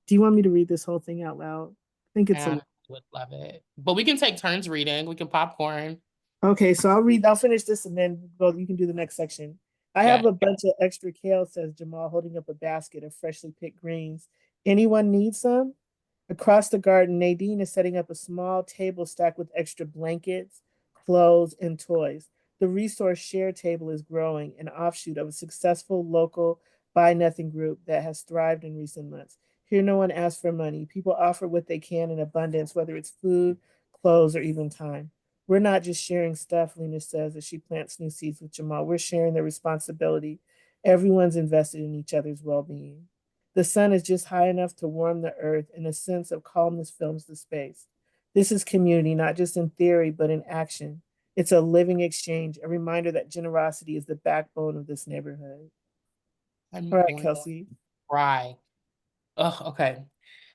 do you want me to read this whole thing out loud? I think it's I a would love it. But we can take turns reading. We can popcorn. Okay, so I'll finish this and then you can do the next section. I Okay. have a bunch of extra kale, says Jamal, holding up a basket of freshly picked greens. Anyone need some? Across the garden, Nadine is setting up a small table stacked with extra blankets, clothes, and toys. The resource share table is growing, an offshoot of a successful local buy nothing group that has thrived in recent months. Here, no one asks for money. People offer what they can in abundance, whether it's food, clothes, or even time. We're not just sharing stuff, Lena says as she plants new seeds with Jamal. We're sharing the responsibility. Everyone's invested in each other's well being. The sun is just high enough to warm the earth, and a sense of calmness fills the space. This is community, not just in theory, but in action. It's a living exchange, a reminder that generosity is the backbone of this neighborhood. I'm All right, going to Kelsey. cry. Ugh, okay.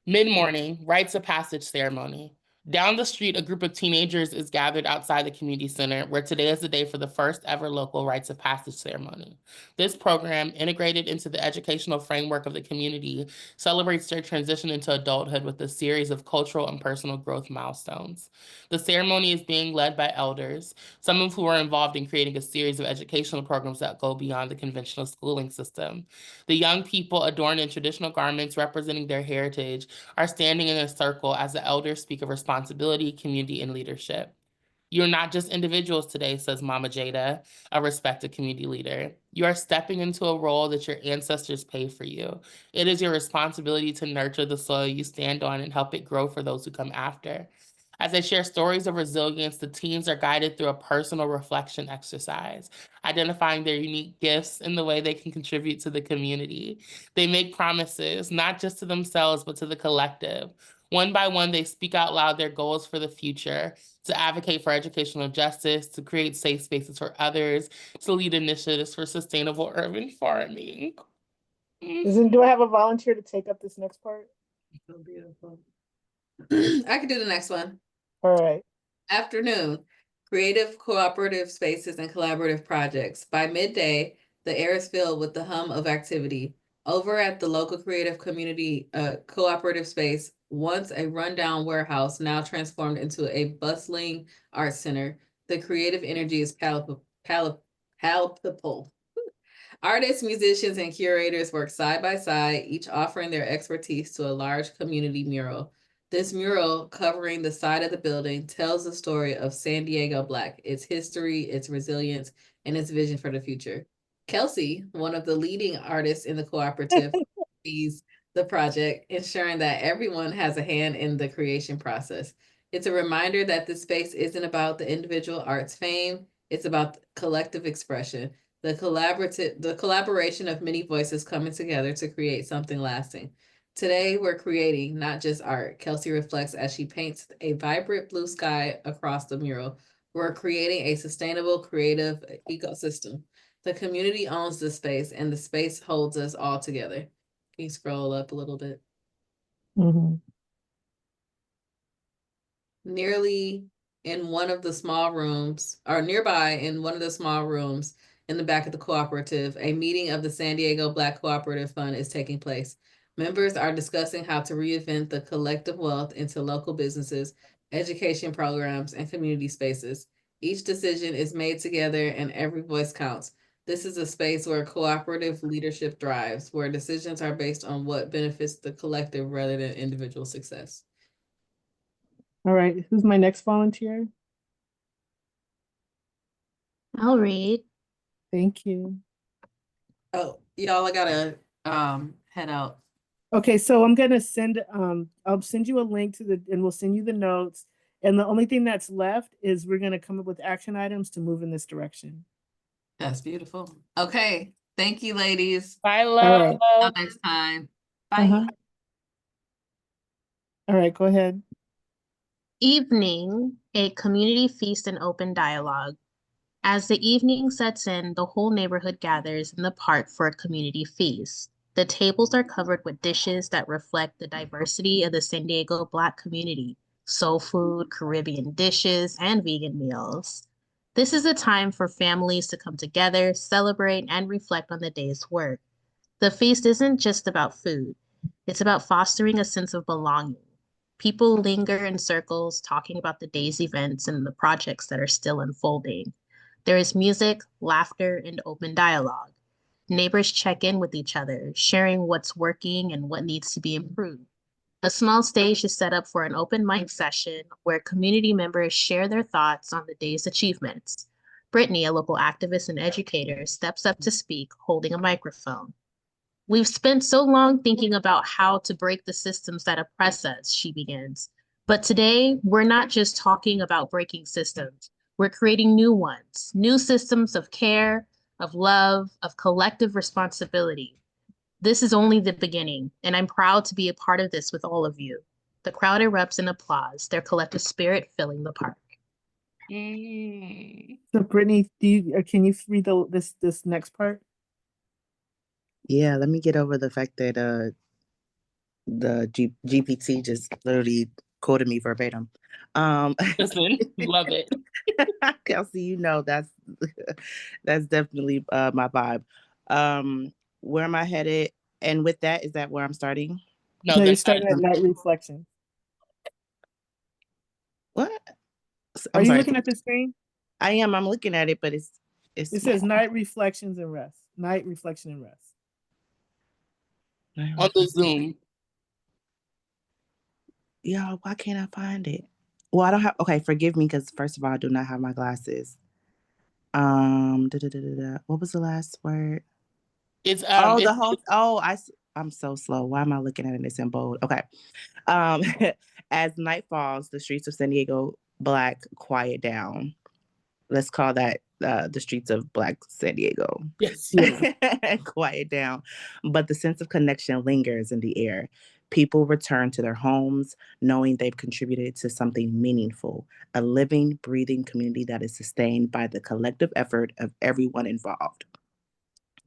Mid-morning, rites of passage ceremony. Down the street, a group of teenagers is gathered outside the community center, where today is the day for the first ever local rites of passage ceremony. This program, integrated into the educational framework of the community, celebrates their transition into adulthood with a series of cultural and personal growth milestones. The ceremony is being led by elders, some of who are involved in creating a series of educational programs that go beyond the conventional schooling system. The young people, adorned in traditional garments representing their heritage, are standing in a circle as the elders speak of responsibility, community, and leadership. You're not just individuals today, says Mama Jada, a respected community leader. You are stepping into a role that your ancestors paved for you. It is your responsibility to nurture the soil you stand on and help it grow for those who come after. As they share stories of resilience, the teens are guided through a personal reflection exercise, identifying their unique gifts and the way they can contribute to the community. They make promises, not just to themselves, but to the collective. One by one, they speak out loud their goals for the future, to advocate for educational justice, to create safe spaces for others, to lead initiatives for sustainable urban farming. Do I have a volunteer to take up this next part? So beautiful. I can do the next one. All right. Afternoon, creative cooperative spaces and collaborative projects. By midday, the air is filled with the hum of activity. Over at the local creative community cooperative space, once a rundown warehouse, now transformed into a bustling art center, the creative energy is palpable. Artists, musicians, and curators work side by side, each offering their expertise to a large community mural. This mural, covering the side of the building, tells the story of San Diego Black, its history, its resilience, and its vision for the future. Kelsey, one of the leading artists in the cooperative, sees the project, ensuring that everyone has a hand in the creation process. It's a reminder that this space isn't about the individual art's fame, it's about collective expression. The collaboration of many voices coming together to create something lasting. Today, we're creating not just art, Kelsey reflects as she paints a vibrant blue sky across the mural. We're creating a sustainable, creative ecosystem. The community owns the space, and the space holds us all together. Can you scroll up a little bit? Nearly in one of the small rooms, or nearby in one of the small rooms in the back of the cooperative, a meeting of the San Diego Black Cooperative Fund is taking place. Members are discussing how to reinvent the collective wealth into local businesses, education programs, and community spaces. Each decision is made together and every voice counts. This is a space where cooperative leadership thrives, where decisions are based on what benefits the collective rather than individual success. All right, who's my next volunteer? I'll read. Thank you. Oh, y'all, I gotta head out. Okay, so I'm gonna send I'll send you a link to the and we'll send you the notes. And the only thing that's left is we're gonna come up with action items to move in this direction. That's beautiful. Okay. Thank you, ladies. Bye, All love. right. Until next time. Bye. Uh-huh. All right, go ahead. Evening, a community feast and open dialogue. As the evening sets in, the whole neighborhood gathers in the park for a community feast. The tables are covered with dishes that reflect the diversity of the San Diego Black community: soul food, Caribbean dishes, and vegan meals. This is a time for families to come together, celebrate, and reflect on the day's work. The feast isn't just about food, it's about fostering a sense of belonging. People linger in circles talking about the day's events and the projects that are still unfolding. There is music, laughter, and open dialogue. Neighbors check in with each other, sharing what's working and what needs to be improved. A small stage is set up for an open mic session where community members share their thoughts on the day's achievements. Brittany, a local activist and educator, steps up to speak, holding a microphone. We've spent so long thinking about how to break the systems that oppress us, she begins. But today, we're not just talking about breaking systems. We're creating new ones, new systems of care, of love, of collective responsibility. This is only the beginning, and I'm proud to be a part of this with all of you. The crowd erupts in applause, their collective spirit filling the park. So Brittany, can you read this next part? Yeah, let me get over the fact that the GPT just literally quoted me verbatim. Listen, love it. Kelsey, you know that's definitely my vibe. Where am I headed? And with that, is that where I'm starting? No, No, you're that's starting at night reflection. What? Are I'm you sorry. looking at the screen? I am. I'm looking at it, but it's It small. says night reflections and rest. Night reflection and rest. on the Zoom. Yeah, why can't I find it? Well, I don't have. Okay, forgive me because first of all, I do not have my glasses. What was the last word? It's The whole. Oh, I'm so slow. Why am I looking at it? It's in bold. Okay. Um, as night falls, the streets of San Diego Black quiet down. Let's call that the streets of Black San Diego. yes. Quiet down. But the sense of connection lingers in the air. People return to their homes knowing they've contributed to something meaningful, a living, breathing community that is sustained by the collective effort of everyone involved.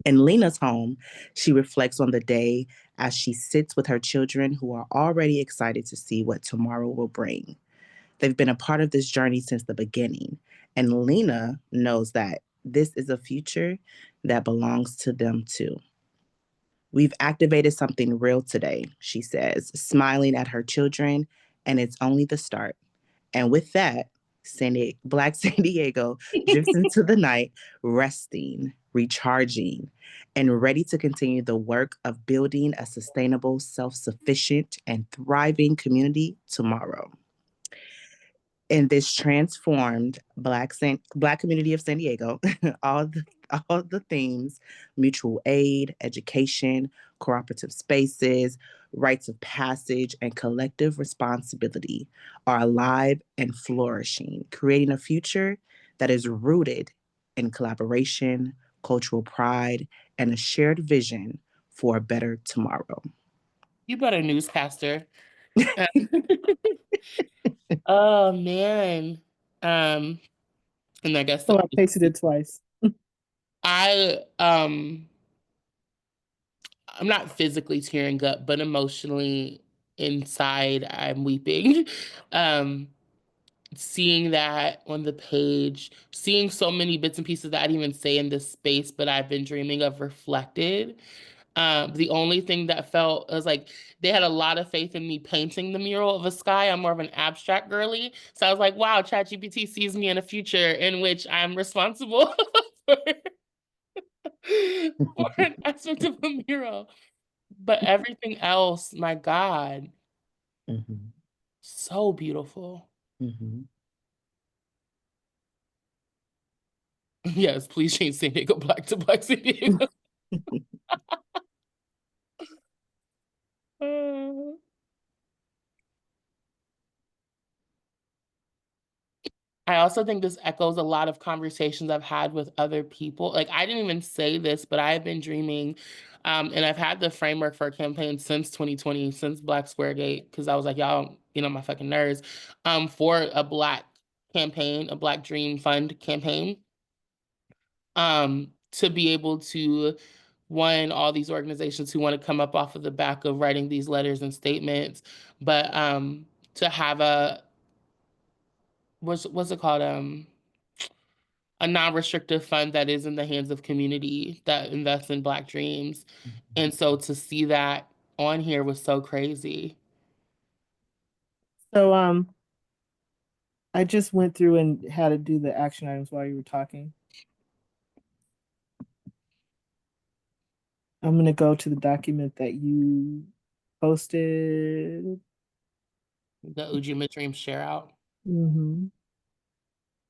In Lena's home, she reflects on the day as she sits with her children who are already excited to see what tomorrow will bring. They've been a part of this journey since the beginning, and Lena knows that this is a future that belongs to them too. We've activated something real today, she says, smiling at her children, and it's only the start. And with that, Black San Diego drifts into the night, resting, recharging, and ready to continue the work of building a sustainable, self-sufficient, and thriving community tomorrow. In this transformed Black community of San Diego, all the all the themes, mutual aid, education, cooperative spaces, rites of passage, and collective responsibility are alive and flourishing, creating a future that is rooted in collaboration, cultural pride, and a shared vision for a better tomorrow. You better newscaster. Oh man. And I guess Oh, I pasted it twice. I I'm not physically tearing up, but emotionally inside I'm weeping. um Seeing that on the page, seeing so many bits and pieces that I didn't even say in this space, but I've been dreaming of reflected. The only thing that felt was like they had a lot of faith in me painting the mural of a sky. I'm more of an abstract girly. So I was like, wow, ChatGPT sees me in a future in which I'm responsible for, for an aspect of a mural. But everything else, my God, Mm-hmm. so beautiful. Mhm. Yes, please change San Diego Black to Black San Diego. I also think this echoes a lot of conversations I've had with other people. Like, I didn't even say this, but I've been dreaming, and I've had the framework for a campaign since 2020, since Black Square Gate, because I was like, y'all, my fucking nerds, for a Black campaign, a Black Dream Fund campaign, to be able to, one, all these organizations who want to come up off of the back of writing these letters and statements, but to have what's it called? A non-restrictive fund that is in the hands of community that invests in Black dreams. And so to see that on here was so crazy. So I just went through and had to do the action items while you were talking. I'm gonna go to the document that you posted. The Ujima Dream share out. And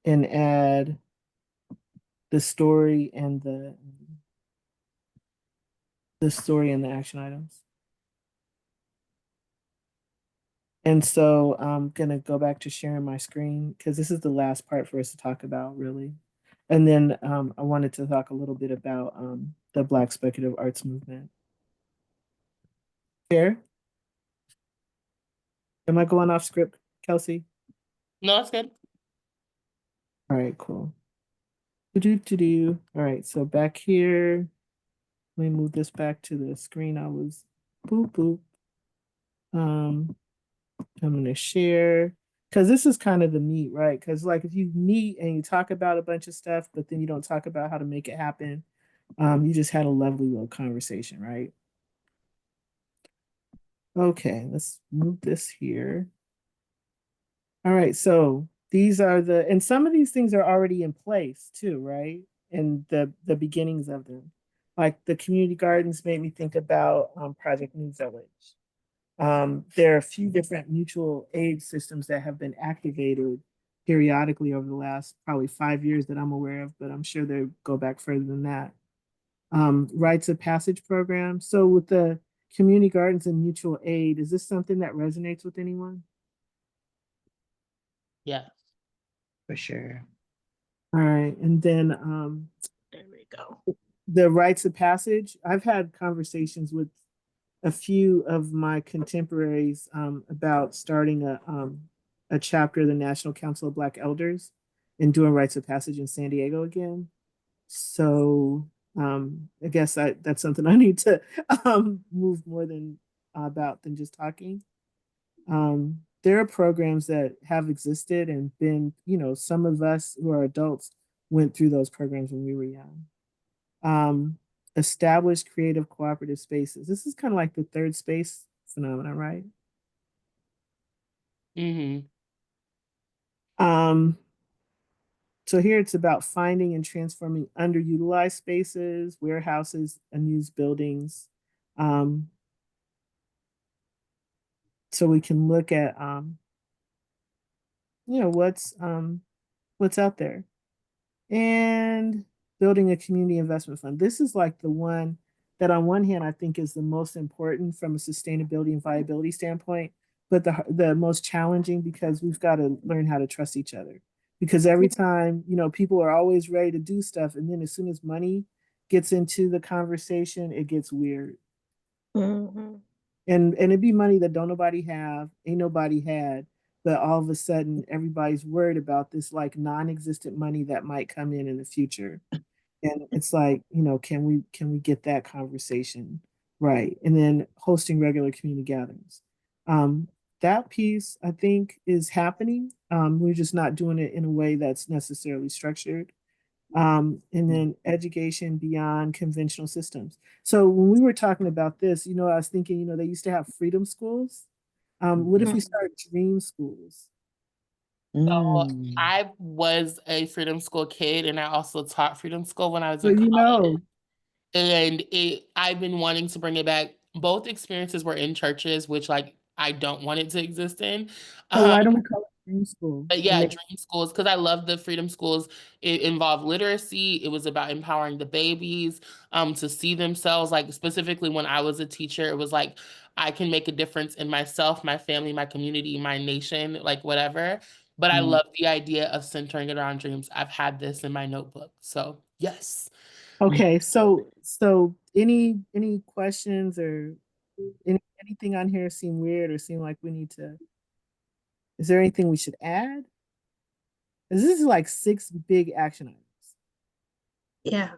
add the story and the story and the action items. And so I'm gonna go back to sharing my screen because this is the last part for us to talk about, really. And then I wanted to talk a little bit about the Black speculative arts movement. Here, am I going off script, Kelsey? No, that's good. All right, cool. All right, so back here, let me move this back to the screen. I was boop boop. I'm gonna share because this is kind of the meat, right? Because like if you meet and you talk about a bunch of stuff, but then you don't talk about how to make it happen, you just had a lovely little conversation, right? Okay, let's move this here. All right, so these are and some of these things are already in place too, right? And the beginnings of them. Like the community gardens made me think about Project New Village. There are a few different mutual aid systems that have been activated periodically over the last probably 5 years that I'm aware of, but I'm sure they go back further than that. Rites of passage program. So with the community gardens and mutual aid, is this something that resonates with anyone? Yeah. For sure. All right, and then There we go. the rites of passage. I've had conversations with a few of my contemporaries about starting a chapter of the National Council of Black Elders and doing rites of passage in San Diego again. So I guess that's something I need to move more than about than just talking. There are programs that have existed and been, some of us who are adults went through those programs when we were young. Established creative cooperative spaces. This is kind of like the third space phenomenon, right? Mm-hmm. So here it's about finding and transforming underutilized spaces, warehouses, unused buildings. So we can look at, what's out there. And building a community investment fund. This is like the one that on one hand, I think is the most important from a sustainability and viability standpoint, but the most challenging because we've got to learn how to trust each other. Because every time, people are always ready to do stuff. And then as soon as money gets into the conversation, it gets weird. Mm-hmm. And it'd be money that don't nobody have, ain't nobody had, but all of a sudden everybody's worried about this like non-existent money that might come in the future. And it's like, can we get that conversation right? And then hosting regular community gatherings. That piece I think is happening. We're just not doing it in a way that's necessarily structured. And then education beyond conventional systems. So when we were talking about this, I was thinking, they used to have freedom schools. What if we start dream schools? So I was a freedom school kid, and I also taught freedom school when I was So in college. And I've been wanting to bring it back. Both experiences were in churches, which like I don't want it to exist in. So why don't we call it Dream school. But yeah, dream schools, because I love the freedom schools. It involved literacy. It was about empowering the babies to see themselves. Like specifically when I was a teacher, it was like I can make a difference in myself, my family, my community, my nation, like whatever. But I love the idea of centering it around dreams. I've had this in my notebook. So yes. Okay, so any questions or anything on here seem weird or seem like we need to, is there anything we should add? 'Cause this is like 6 big action items. Yeah.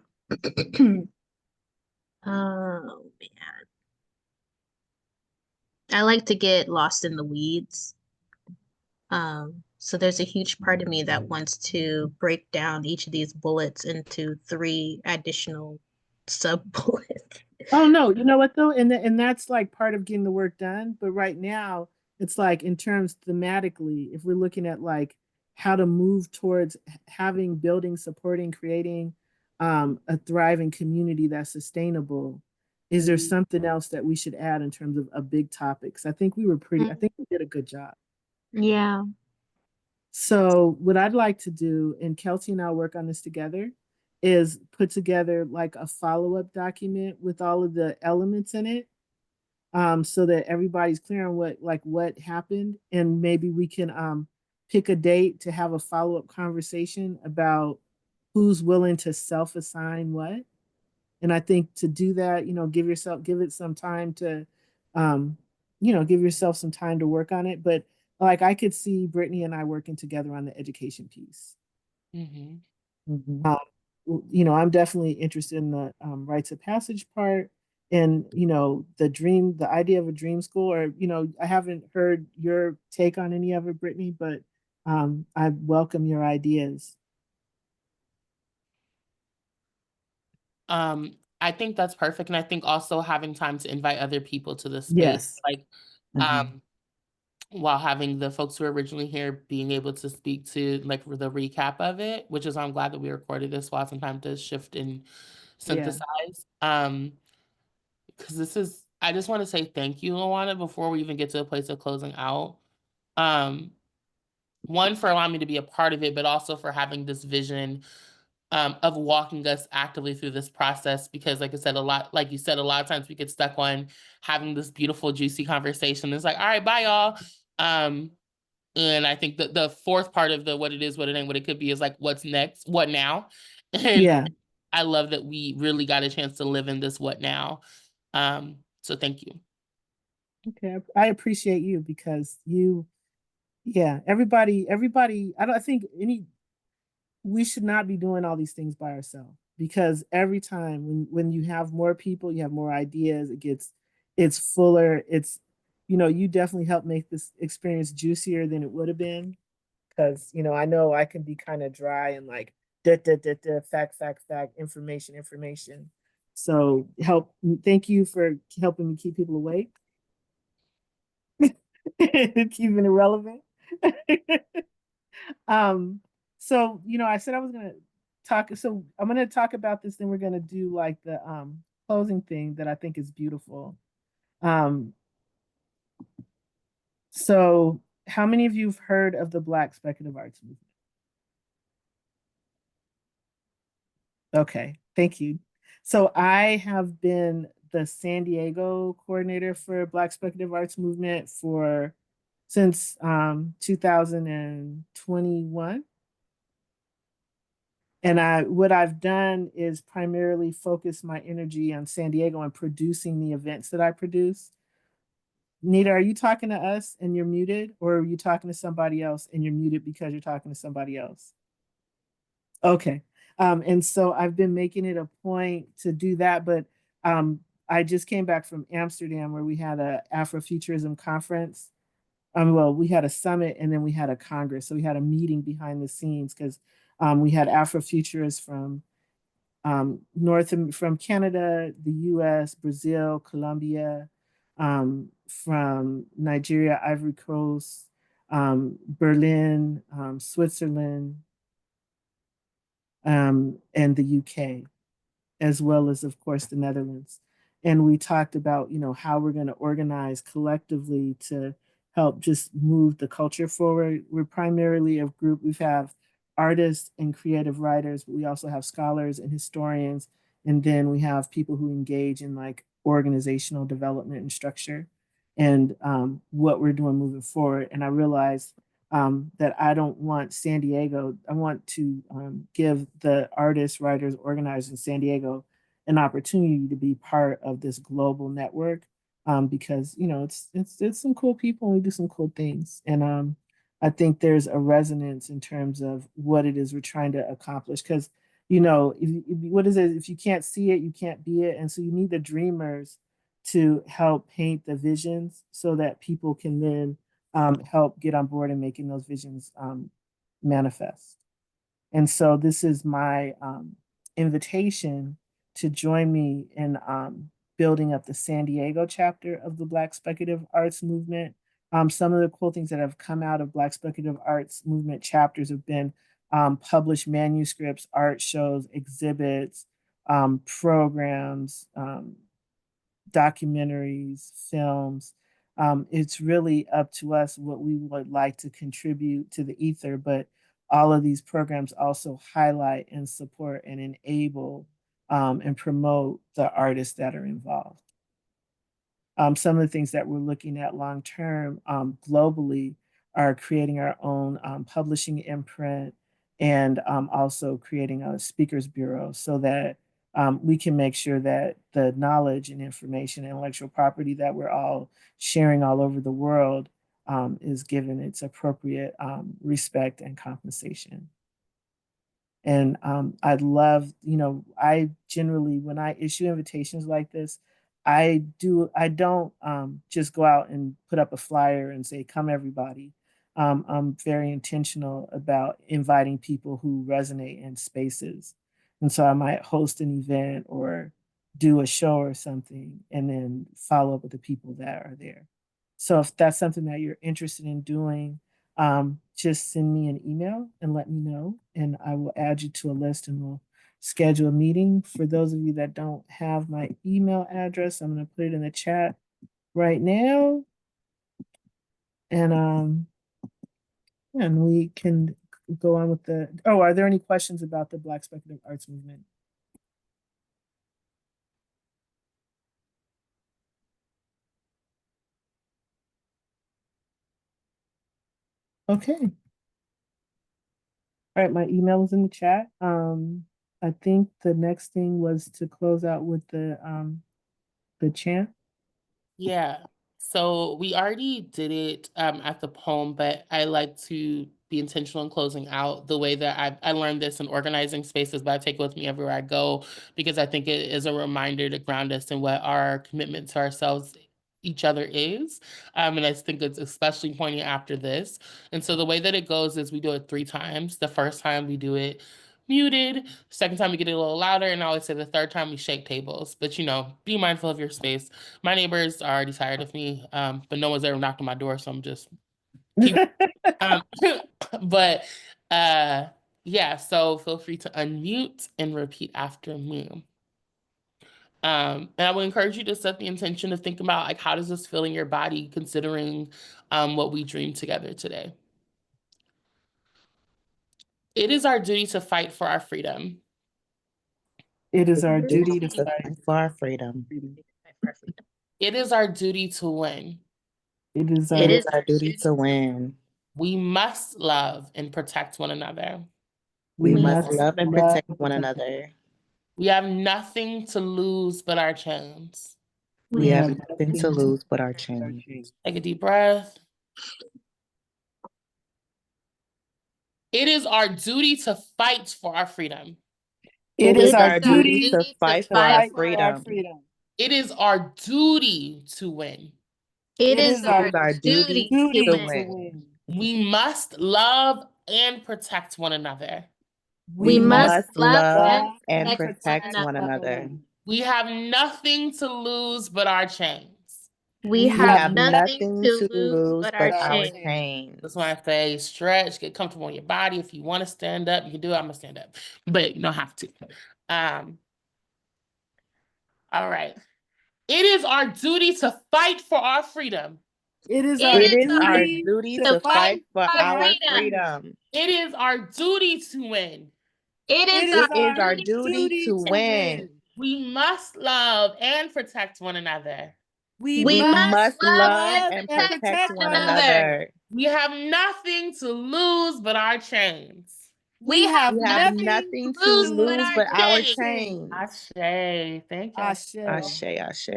Oh man. I like to get lost in the weeds. So there's a huge part of me that wants to break down each of these bullets into 3 additional sub bullets. Oh no, you know what though? And that's like part of getting the work done. But right now, it's like in terms thematically, if we're looking at like how to move towards having, building, supporting, creating a thriving community that's sustainable, is there something else that we should add in terms of a big topics? I think we were I think we did a good job. Yeah. So what I'd like to do, and Kelsey and I'll work on this together, is put together like a follow-up document with all of the elements in it, so that everybody's clear on what happened, and maybe we can pick a date to have a follow-up conversation about who's willing to self-assign what. And I think to do that, give it some time to, give yourself some time to work on it. But like I could see Brittany and I working together on the education piece. I'm definitely interested in the rites of passage part, and the idea of a dream school. Or I haven't heard your take on any of it, Brittany, but I welcome your ideas. I think that's perfect. And I think also having time to invite other people to the space, Yes. like while having the folks who were originally here being able to speak to like the recap of it, which is why I'm glad that we recorded this while some time to shift and synthesize. Because I just want to say thank you, Luana, before we even get to a place of closing out. One, for allowing me to be a part of it, but also for having this vision of walking us actively through this process. Because like I said, like you said, a lot of times we get stuck on having this beautiful, juicy conversation. It's like, all right, bye y'all. And I think that the fourth part of the what it is, what it ain't, what it could be is like, what's next? What now? And Yeah. I love that we really got a chance to live in this what now. So thank you. Okay, I appreciate you because everybody, I think we should not be doing all these things by ourselves, because every time when you have more people, you have more ideas, it's fuller. You definitely help make this experience juicier than it would have been, because I know I can be kind of dry and like fact, information. So thank you for helping me keep people awake. Keeping it relevant. So I said I was gonna talk. So I'm gonna talk about this, then we're gonna do like the closing thing that I think is beautiful. So how many of you have heard of the Black Speculative Arts movement? Okay, thank you. So I have been the San Diego coordinator for Black Speculative Arts movement since 2021. And what I've done is primarily focus my energy on San Diego and producing the events that I produce. Nita, are you talking to us and you're muted, or are you talking to somebody else and you're muted because you're talking to somebody else? Okay. And so I've been making it a point to do that, but I just came back from Amsterdam, where we had a Afrofuturism conference. Well, we had a summit and then we had a congress. So we had a meeting behind the scenes, because we had Afrofuturists from from Canada, the US, Brazil, Colombia, from Nigeria, Ivory Coast, Berlin, Switzerland, and the UK, as well as, of course, the Netherlands. And we talked about, how we're going to organize collectively to help just move the culture forward. We're primarily a group, we have artists and creative writers, but we also have scholars and historians. And then we have people who engage in like organizational development and structure and what we're doing moving forward. And I realized that I don't want San Diego, I want to give the artists, writers, organizers in San Diego an opportunity to be part of this global network because you know it's some cool people and we do some cool things. And I think there's a resonance in terms of what it is we're trying to accomplish. Because you know, what is it? If you can't see it, you can't be it. And so you need the dreamers to help paint the visions so that people can then help get on board and making those visions manifest. And so this is my invitation to join me in building up the San Diego chapter of the Black Speculative Arts Movement. Some of the cool things that have come out of Black Speculative Arts Movement chapters have been published manuscripts, art shows, exhibits, programs, documentaries, films. It's really up to us what we would like to contribute to the ether, but all of these programs also highlight and support and enable and promote the artists that are involved. Some of the things that we're looking at long term globally are creating our own publishing imprint and also creating a speakers bureau so that we can make sure that the knowledge and information and intellectual property that we're all sharing all over the world is given its appropriate respect and compensation. And I'd love, you know, I generally, when I issue invitations like this, I don't just go out and put up a flyer and say, come everybody. I'm very intentional about inviting people who resonate in spaces. And so I might host an event or do a show or something and then follow up with the people that are there. So if that's something that you're interested in doing, just send me an email and let me know, and I will add you to a list and we'll schedule a meeting. For those of you that don't have my email address, I'm going to put it in the chat right now. And we can go on with the, oh, are there any questions about the Black Speculative Arts Movement? Okay. All right, my email is in the chat. I think the next thing was to close out with the chant. Yeah. So we already did it at the poem, but I like to be intentional in closing out the way that I learned this in organizing spaces, but I take it with me everywhere I go because I think it is a reminder to ground us in what our commitment to ourselves, each other is. And I think it's especially poignant after this. And so the way that it goes is we do it 3 times. The first time we do it muted. Second time we get it a little louder, and I always say the third time we shake tables. But you know, be mindful of your space. My neighbors are already tired of me, but no one's ever knocked on my door, so I'm just keep. But yeah, so feel free to unmute and repeat after me. And I would encourage you to set the intention to think about like how does this feel in your body, considering what we dreamed together today. It is our duty to fight for our freedom. It is our duty to fight for our freedom. It is our duty to win. It is our duty to win. We must love and protect one another. We must love and protect one another. We have nothing to lose but our chains. We have nothing to lose but our chains. Take a deep breath. It is our duty to fight for our freedom. It is our duty to fight for our freedom. It is our duty to win. It is our duty to win. We must love and protect one another. We must love and protect one another. We have nothing to lose but our chains. We have nothing to lose but our chains. That's why I say stretch, get comfortable in your body. If you want to stand up, you can do it. I'm gonna stand up, but you don't have to. All right. It is our duty to fight for our freedom. It is It our It is our our duty duty to to fight for It is our our freedom. duty to to fight fight for for our freedom. It is our duty to win. It It is is our It is our duty duty to to win. win. We must love and protect one another. We We We must must love love and love and and protect protect protect one one one another. another. another. We have nothing to lose but our chains. We have We have nothing nothing to to lose but lose our but our chains. chains. Ashe. Thank you. Ashe. Ashe, ashe.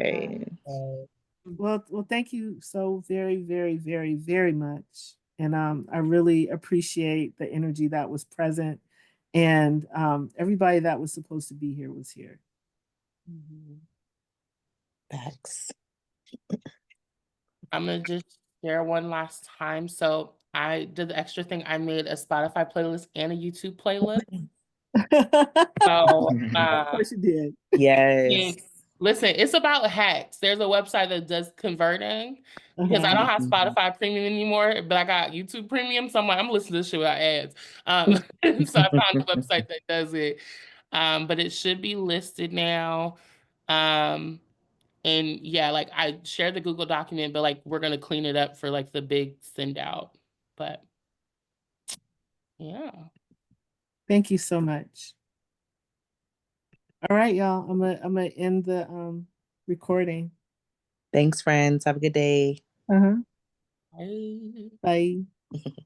Well, thank you so very, very, very, very much. And I really appreciate the energy that was present. And everybody that was supposed to be here was here. Thanks. I'm gonna just share one last time. So I did the extra thing. I made a Spotify playlist and a YouTube playlist. So Of course you did. Yes. and listen, it's about hacks. There's a website that does converting because I don't have Spotify Premium anymore, but I got YouTube Premium. So I'm listening to this shit without ads. So I found the website that does it. But it should be listed now. And yeah, like I shared the Google document, but like we're gonna clean it up for like the big send out. But yeah. Thank you so much. All right, y'all. I'm gonna end the recording. Thanks, friends. Have a good day. Uh-huh. Bye. Bye.